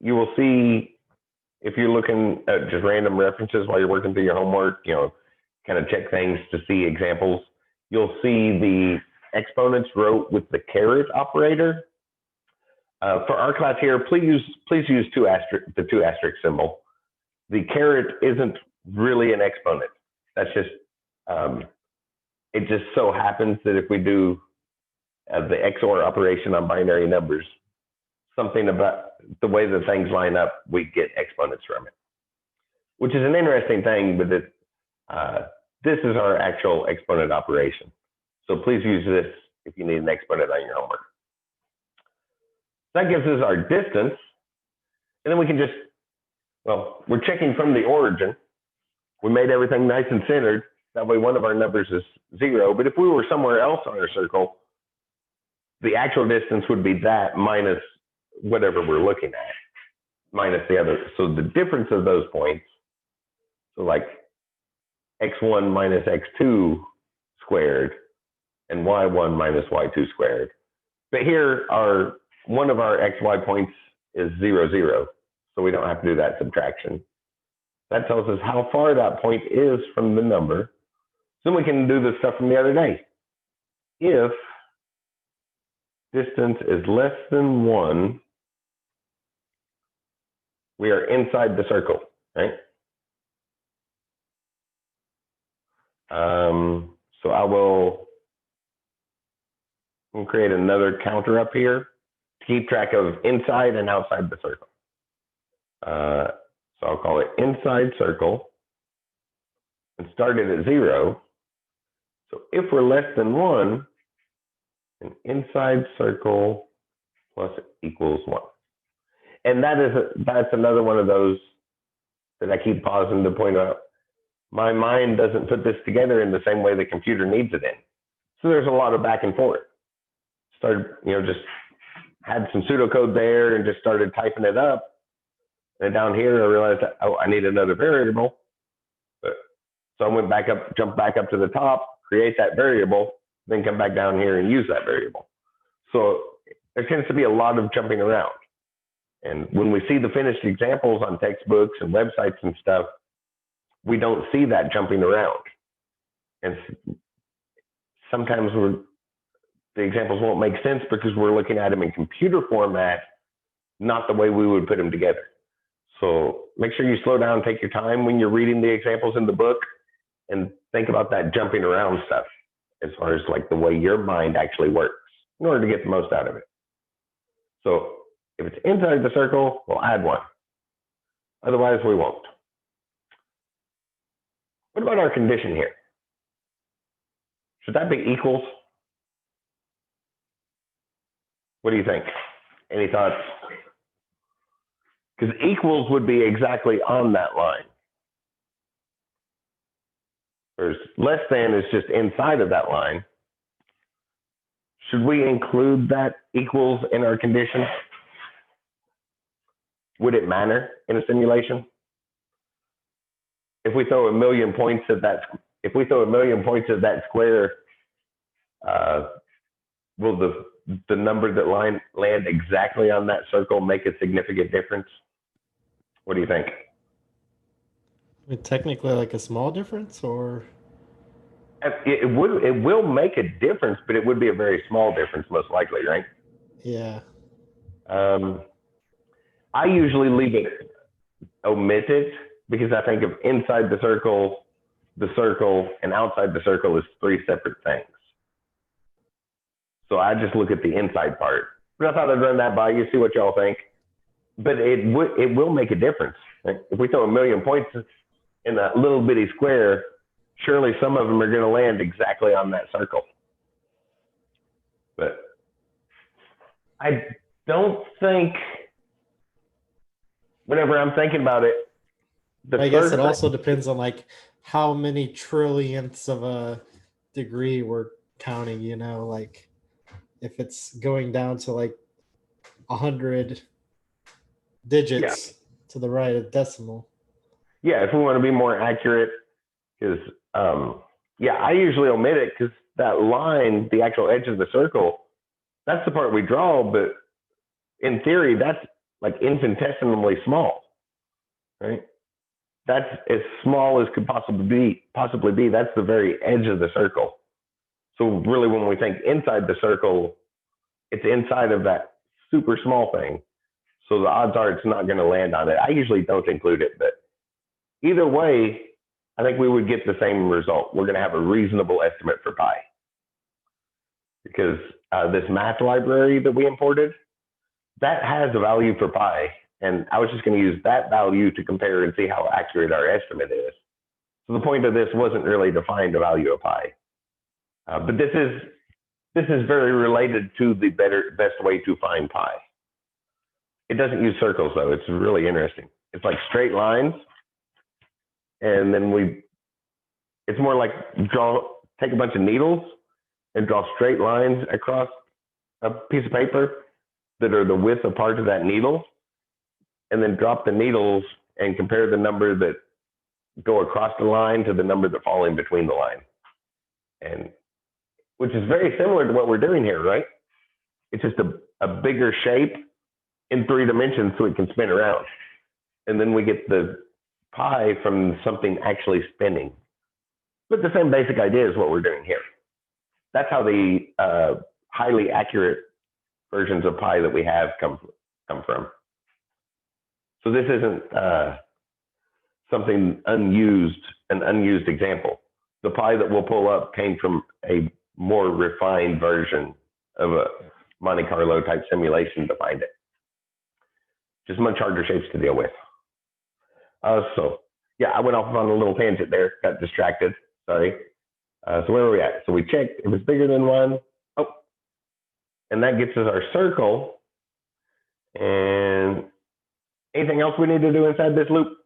you will see, if you're looking at just random references while you're working through your homework, kind of check things to see examples, you'll see the exponents wrote with the caret operator. For our class here, please use the two asterisk symbol. The caret isn't really an exponent. That's just, it just so happens that if we do the XOR operation on binary numbers, something about the way that things line up, we get exponents from it, which is an interesting thing, but this is our actual exponent operation. So please use this if you need an exponent on your homework. That gives us our distance, and then we can just, we're checking from the origin. We made everything nice and centered. That way one of our numbers is 0, but if we were somewhere else on our circle, the actual distance would be that minus whatever we're looking at, minus the other. So the difference of those points, so like x1 minus x2 squared and y1 minus y2 squared. But here one of our xy points is 0, 0. So we don't have to do that subtraction. That tells us how far that point is from the number. So then we can do the stuff from the other day. if distance is less than 1, we are inside the circle, right? So We'll create another counter up here to keep track of inside and outside the circle. So I'll call it inside circle and start it at 0. So if we're less than 1, an inside circle plus equals 1. And that's another one of those that I keep pausing to point out. My mind doesn't put this together in the same way the computer needs it in. So there's a lot of back and forth. Just had some pseudocode there and just started typing it up. And down here, I realized, I need another variable. So I jumped back up to the top, create that variable, then come back down here and use that variable. So there tends to be a lot of jumping around. And when we see the finished examples on textbooks and websites and stuff, we don't see that jumping around. And sometimes the examples won't make sense because we're looking at them in computer format, not the way we would put them together. So make sure you slow down, take your time when you're reading the examples in the book, and think about that jumping around stuff as far as like the way your mind actually works in order to get the most out of it. So if it's inside the circle, we'll add 1. Otherwise, we won't. What about our condition here? Should that be equals? What do you think? Any thoughts? Because equals would be exactly on that line. Whereas less than is just inside of that line. Should we include that equals in our condition? Would it matter in a simulation? If we throw a million points at that square, will the number that land exactly on that circle make a significant difference? What do you think? I mean, technically, like a small difference, or it will make a difference, but it would be a very small difference, most likely, right? yeah. I usually leave it omitted because I think of inside the circle, and outside the circle is 3 separate things. So I just look at the inside part. But I thought I'd run that by you, see what y'all think. But it will make a difference. Right? If we throw a million points in that little bitty square, surely some of them are going to land exactly on that circle. But I don't think, whenever I'm thinking about it, I guess it also depends on like how many trillionths of a degree we're counting, like if it's going down to like 100 digits to the right of decimal. Yeah, if we want to be more accurate, because I usually omit it because that line, the actual edge of the circle, that's the part we draw, but in theory, that's like infinitesimally small, right? That's as small as could possibly be. That's the very edge of the circle. So really, when we think inside the circle, it's inside of that super small thing. So the odds are it's not going to land on it. I usually don't include it, but either way, I think we would get the same result. We're going to have a reasonable estimate for pi. Because this math library that we imported, that has a value for pi. And I was just going to use that value to compare and see how accurate our estimate is. So the point of this wasn't really to find a value of pi. But this is very related to the best way to find pi. It doesn't use circles though. It's really interesting. It's like straight lines. And then it's more like take a bunch of needles and draw straight lines across a piece of paper that are the width apart of that needle. And then drop the needles and compare the number that go across the line to the number that fall in between the line. And which is very similar to what we're doing here, right? It's just a bigger shape in 3 dimensions so it can spin around. And then we get the pi from something actually spinning. But the same basic idea is what we're doing here. that's how the highly accurate versions of pi that we have come from. So this isn't something unused, an unused example. The pi that we'll pull up came from a more refined version of a Monte Carlo type simulation to find it. Just much harder shapes to deal with. So yeah, I went off on a little tangent there, got distracted, sorry. So where are we at? So we checked, if it's bigger than 1, oh, and that gets us our circle. And anything else we need to do inside this loop?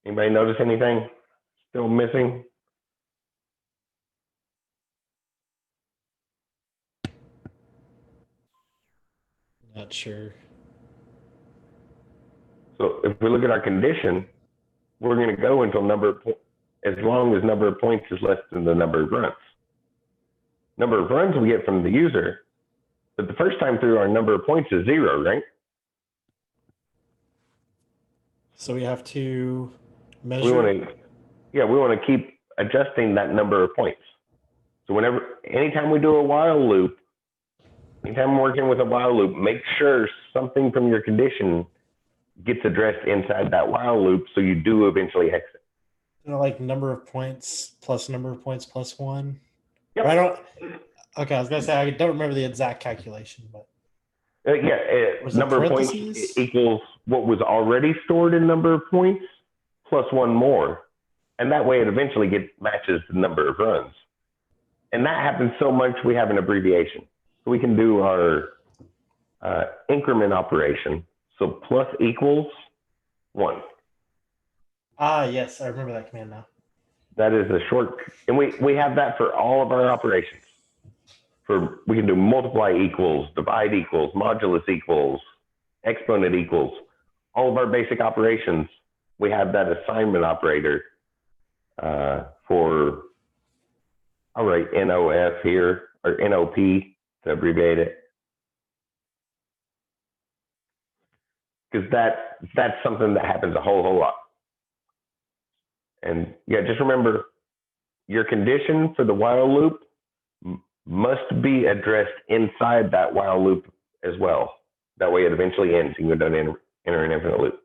Anybody notice anything still missing? Not sure. So if we look at our condition, we're going to go until as long as number of points is less than the number of runs. Number of runs we get from the user, but the first time through our number of points is 0, right? So we have to measure. We want to keep adjusting that number of points. So anytime we do a while loop, anytime I'm working with a while loop, make sure something from your condition gets addressed inside that while loop, so you do eventually exit. Like number of points plus number of points plus 1. Yep. I was gonna say I don't remember the exact calculation, but number of points equals what was already stored in number of points plus 1 more, and that way it eventually matches the number of runs. And that happens so much we have an abbreviation. So we can do our increment operation. So plus equals 1. Ah, yes, I remember that command now. That is a short, and we have that for all of our operations. We can do multiply equals, divide equals, modulus equals, exponent equals. All of our basic operations, we have that assignment operator for, I'll write NOF here, or NOP to abbreviate it. Because that's something that happens a whole lot. And yeah, just remember, your condition for the while loop must be addressed inside that while loop as well. That way it eventually ends and you don't enter an infinite loop.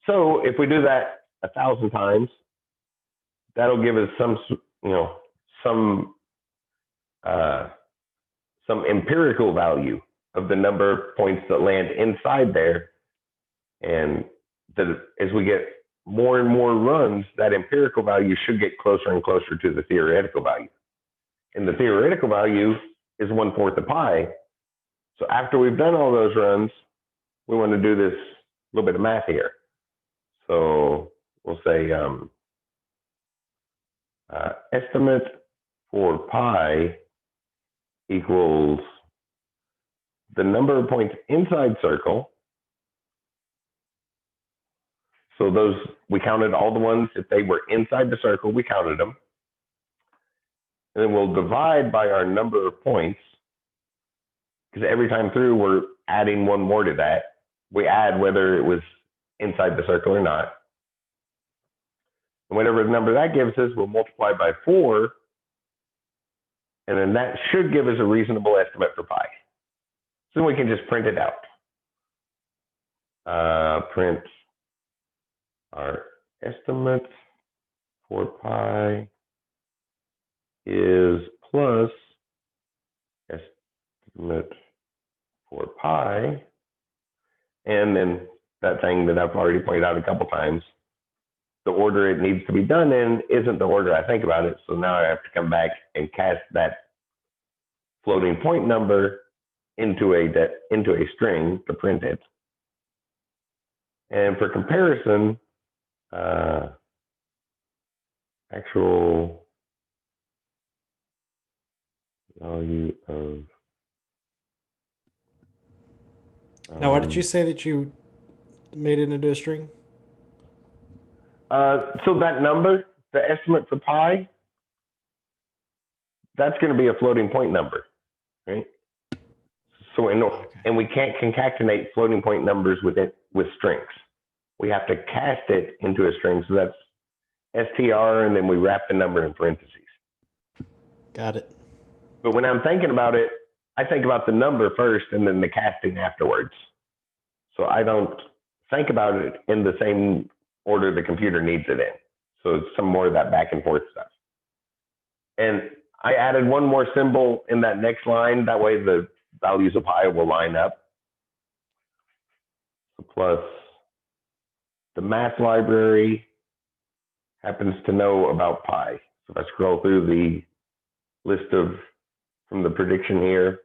So if we do that 1,000 times, that'll give us some empirical value of the number of points that land inside there. And as we get more and more runs, that empirical value should get closer and closer to the theoretical value. And the theoretical value is 1/4 of pi. So after we've done all those runs, we want to do this little bit of math here. So we'll say estimate for pi equals the number of points inside circle. So we counted all the ones, if they were inside the circle, we counted them. And then we'll divide by our number of points, because every time through we're adding 1 more to that. We add whether it was inside the circle or not. And whatever number that gives us, we'll multiply by 4. And then that should give us a reasonable estimate for pi. So we can just print it out. Print our estimate for pi is plus estimate for pi. And then that thing that I've already pointed out a couple times, the order it needs to be done in isn't the order I think about it. So now I have to come back and cast that floating point number into a string to print it. And for comparison, actual value of. Now, what did you say that you made it into a string? So that number, the estimate for pi, that's going to be a floating point number, right? So and we can't concatenate floating point numbers with strings. we have to cast it into a string. So that's str, and then we wrap the number in parentheses. Got it. But when I'm thinking about it, I think about the number first and then the casting afterwards. So I don't think about it in the same order the computer needs it in. So it's some more of that back and forth stuff. And I added one more symbol in that next line. That way the values of pi will line up. So plus the math library happens to know about pi. So if I scroll through the list of from the prediction here,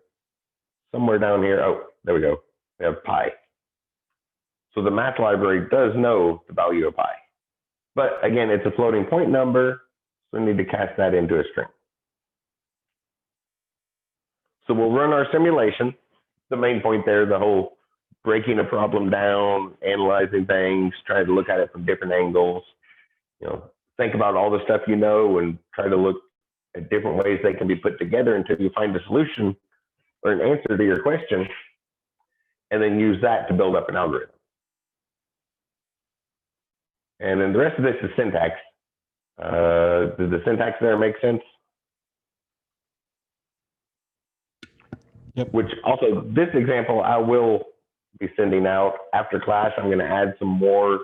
somewhere down here, oh, there we go. We have pi. So the math library does know the value of pi. But again, it's a floating point number, so we need to cast that into a string. So we'll run our simulation. The main point there, the whole breaking a problem down, analyzing things, trying to look at it from different angles. You know, think about all the stuff you know and try to look at different ways they can be put together until you find a solution or an answer to your question, and then use that to build up an algorithm. And then the rest of this is syntax. Does the syntax there make sense? Yep. Which also, this example I will be sending out after class. I'm going to add some more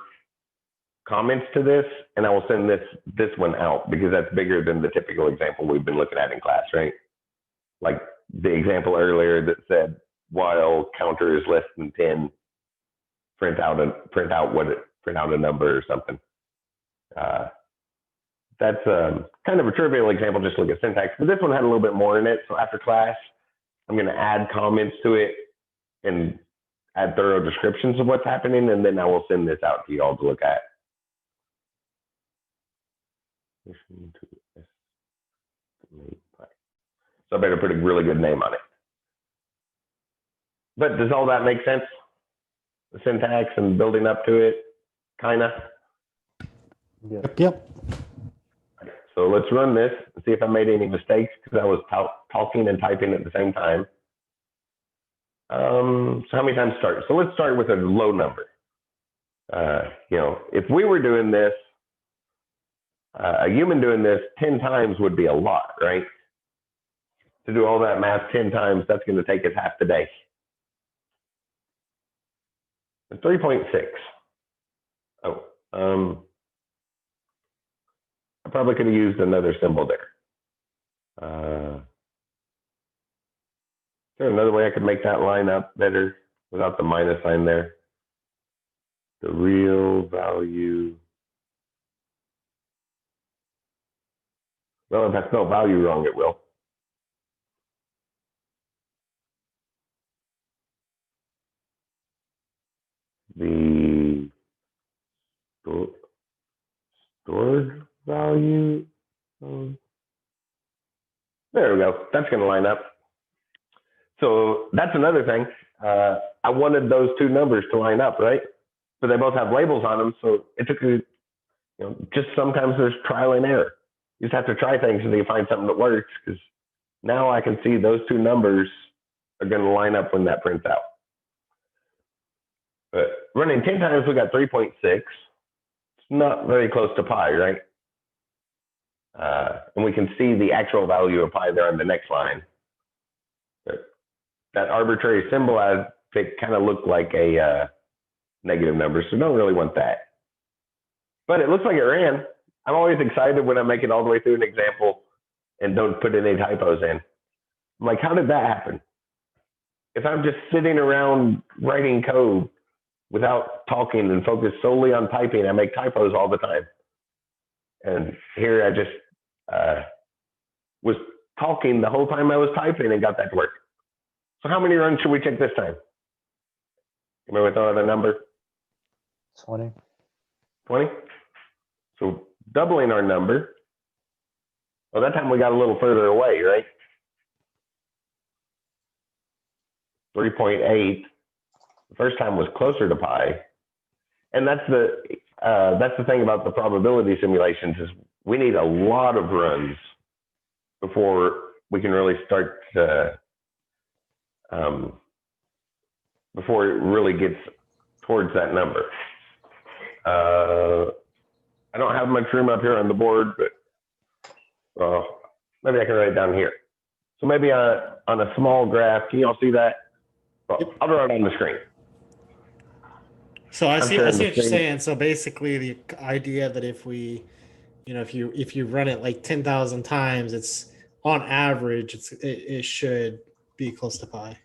comments to this, and I will send this one out because that's bigger than the typical example we've been looking at in class, right? Like the example earlier that said, while counter is less than 10, print out a number or something. That's kind of a trivial example, just look at syntax, but this one had a little bit more in it. So after class, I'm going to add comments to it and add thorough descriptions of what's happening, and then I will send this out to you all to look at. So I better put a really good name on it. But does all that make sense? The syntax and building up to it, kind of? Yep. So let's run this and see if I made any mistakes because I was talking and typing at the same time. So how many times start? So let's start with a low number. You know, if we were doing this, a human doing this 10 times would be a lot, right? To do all that math 10 times, that's going to take us half the day. 3.6. Oh, I probably could have used another symbol there. Is there another way I could make that line up better without the minus sign there? The real value. Well, if I spell value wrong, it will. The stored value. There we go. That's going to line up. So that's another thing. I wanted those two numbers to line up, right? But they both have labels on them. So it took, just sometimes there's trial and error. You just have to try things until you find something that works, because now I can see those two numbers are going to line up when that prints out. But running 10 times, we got 3.6. It's not very close to pi, right? And we can see the actual value of pi there on the next line. But that arbitrary symbol, it kind of looked like a negative number, so don't really want that. But it looks like it ran. I'm always excited when I make it all the way through an example and don't put any typos in. I'm like, how did that happen? If I'm just sitting around writing code without talking and focused solely on typing, I make typos all the time. And here I just was talking the whole time I was typing and got that to work. So how many runs should we check this time? Remember throw out a number? 20. 20? So doubling our number. Well, that time we got a little further away, right? 3.8. The first time was closer to pi. And that's the thing about the probability simulations is we need a lot of runs before we can really start to, before it really gets towards that number. I don't have much room up here on the board, but maybe I can write it down here. So maybe on a small graph, can you all see that? Well, Yep. I'll draw it on the screen. So I see what you're screen. saying. So basically, the idea that if we, if you run it like 10,000 times, it's on average, it should be close to pi.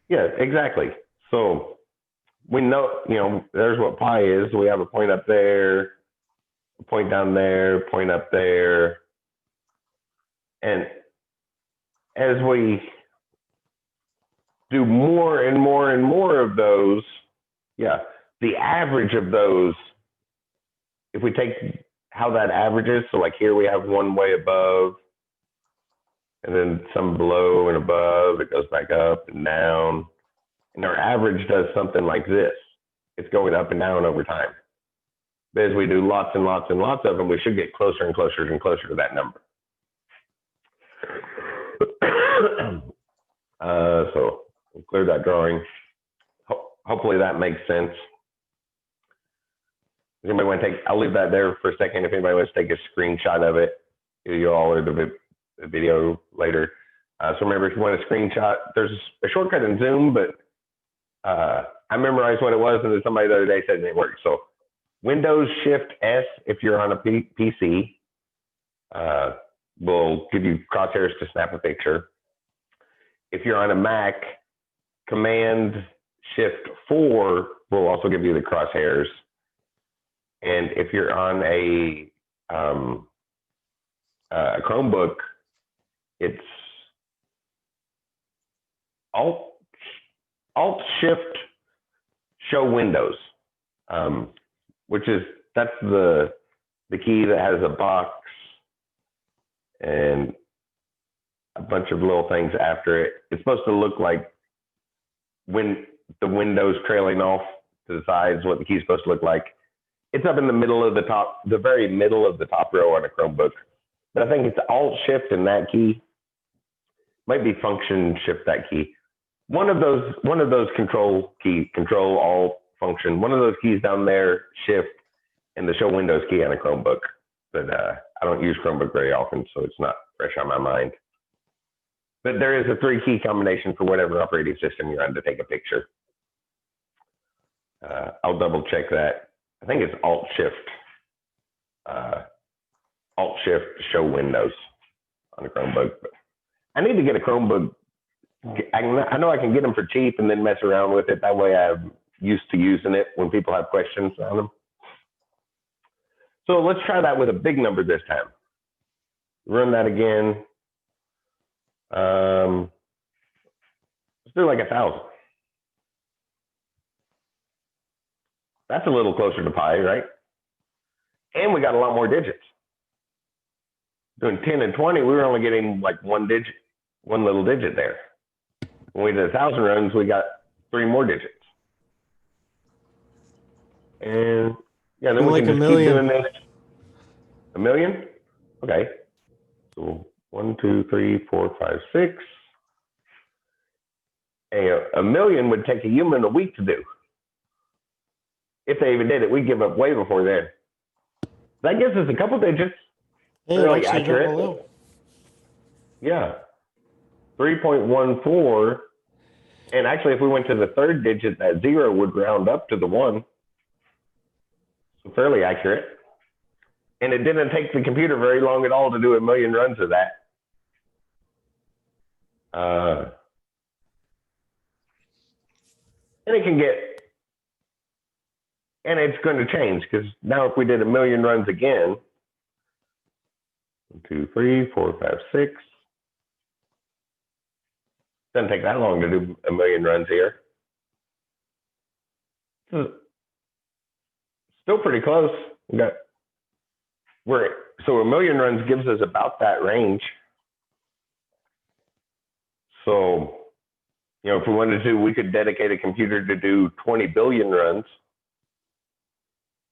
Yeah, exactly. So we know, there's what pi is. We have a point up there, a point down there, a point up there. And as we do more and more and more of those, the average of those, if we take how that averages, so like here we have one way above, and then some below and above, it goes back up and down. And our average does something like this. It's going up and down over time. But as we do lots and lots and lots of them, we should get closer and closer and closer to that number. So we'll clear that drawing. Hopefully that makes sense. If anybody want to I'll leave that there for a second. If anybody wants to take a screenshot of it, you all or the video later. So remember, if you want a screenshot, there's a shortcut in Zoom, but I memorized what it was, and then somebody the other day said it didn't work. So Windows Shift S, if you're on a PC, will give you crosshairs to snap a picture. If you're on a Mac, Command Shift 4 will also give you the crosshairs. And if you're on a Chromebook, it's Alt Shift Show Windows, that's the key that has a box and a bunch of little things after it. It's supposed to look like when the windows trailing off to the sides, what the key is supposed to look like. It's up in the middle of the very middle of the top row on a Chromebook. But I think it's Alt Shift and that key. Might be Function Shift that key. One of those Control Alt Function. One of those keys down there, Shift, and the Show Windows key on a Chromebook. But I don't use Chromebook very often, so it's not fresh on my mind. But there is a 3-key combination for whatever operating system you're on to take a picture. I'll double check that. I think it's Alt Shift Show Windows on a Chromebook. But I need to get a Chromebook. I know I can get them for cheap and then mess around with it. That way I'm used to using it when people have questions on them. So let's try that with a big number this time. Run that again. Let's do like 1,000. That's a little closer to pi, right? And we got a lot more digits. Doing 10 and 20, we were only getting like one little digit there. When we did 1,000 runs, we got 3 more digits. And yeah, then we like can just a keep million. doing this. A million? Okay. So 1, 2, 3, 4, 5, 6. A million would take a human a week to do. If they even did it, we'd give up way before then. That gives us a couple digits. Fairly accurate. Yeah. 3.14. And actually, if we went to the third digit, that 0 would round up to the 1. So fairly accurate. And it didn't take the computer very long at all to do a million runs of that. And it can get, and it's going to change because now if we did a million runs again, 1, 2, 3, 4, 5, 6. Doesn't take that long to do a million runs here. Still pretty close. So a million runs gives us about that range. So, if we wanted to, we could dedicate a computer to do 20 billion runs.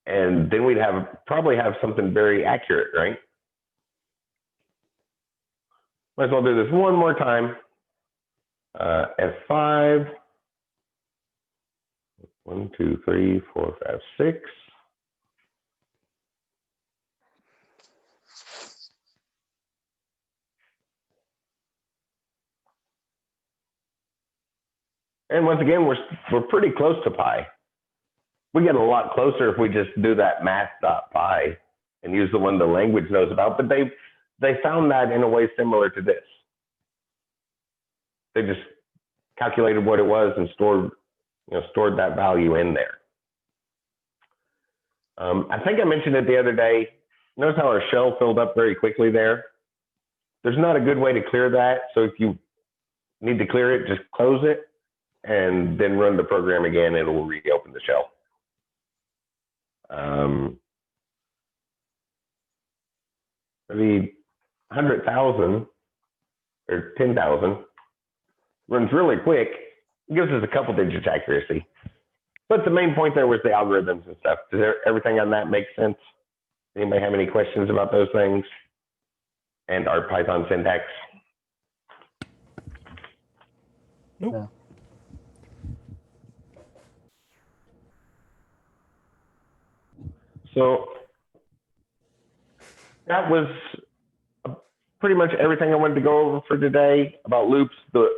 And then we'd probably have something very accurate, right? Might as well do this one more time. F5. 1, 2, 3, 4, 5, 6. And once again, we're pretty close to pi. We get a lot closer if we just do that math.pi and use the one the language knows about. But they found that in a way similar to this. They just calculated what it was and stored that value in there. I think I mentioned it the other day. Notice how our shell filled up very quickly there. There's not a good way to clear that. So if you need to clear it, just close it and then run the program again. It will reopen the shell. Maybe 100,000 or 10,000 runs really quick. It gives us a couple digits accuracy. But the main point there was the algorithms and stuff. Does everything on that make sense? Anybody have any questions about those things and our Python syntax? Nope. No. So that was pretty much everything I wanted to go over for today about loops. The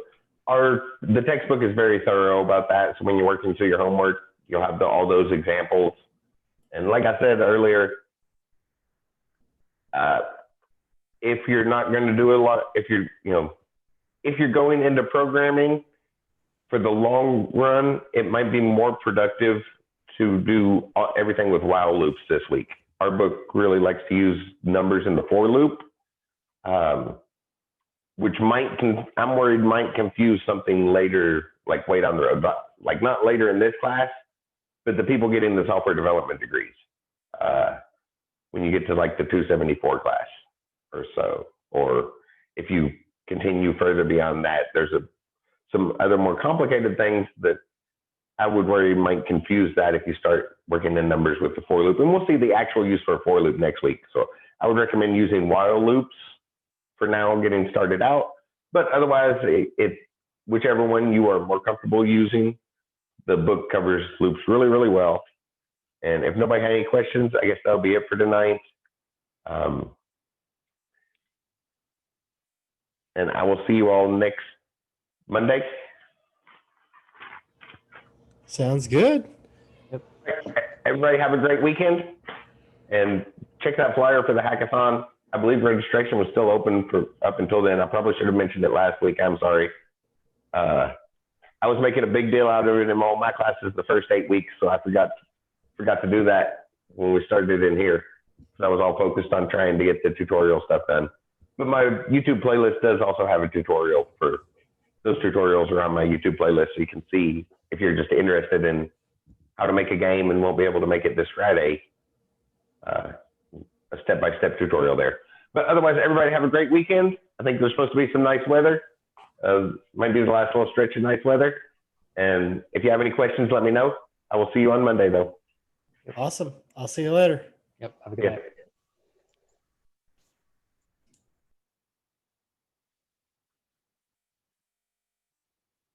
textbook is very thorough about that. So when you're working through your homework, you'll have all those examples. And like I said earlier, if you're not going to do a lot, if you're going into programming for the long run, it might be more productive to do everything with while loops this week. Our book really likes to use numbers in the for loop, which I'm worried might confuse something later, like way down the road, but like not later in this class, but the people getting the software development degrees. When you get to like the 274 class or so, or if you continue further beyond that, there's some other more complicated things that I would worry might confuse that if you start working in numbers with the for loop. And we'll see the actual use for a for loop next week. So I would recommend using while loops for now, getting started out. But otherwise, whichever one you are more comfortable using, the book covers loops really, really well. And if nobody had any questions, I guess that'll be it for tonight. And I will see you all next Monday. Sounds good. Everybody have a great weekend. And check that flyer for the hackathon. I believe registration was still open up until then. I probably should have mentioned it last week. I'm sorry. I was making a big deal out of it in all my classes the first 8 weeks, so I forgot to do that when we started in here. So I was all focused on trying to get the tutorial stuff done. But my YouTube playlist does also have a tutorial. For those tutorials are on my YouTube playlist, so you can see if you're just interested in how to make a game and won't be able to make it this Friday, a step-by-step tutorial there. But otherwise, everybody have a great weekend. I think there's supposed to be some nice weather. Might be the last little stretch of nice weather. And if you have any questions, let me know. I will see you on Monday, though. Awesome. I'll see you later. Yep. Have a good night. Yeah.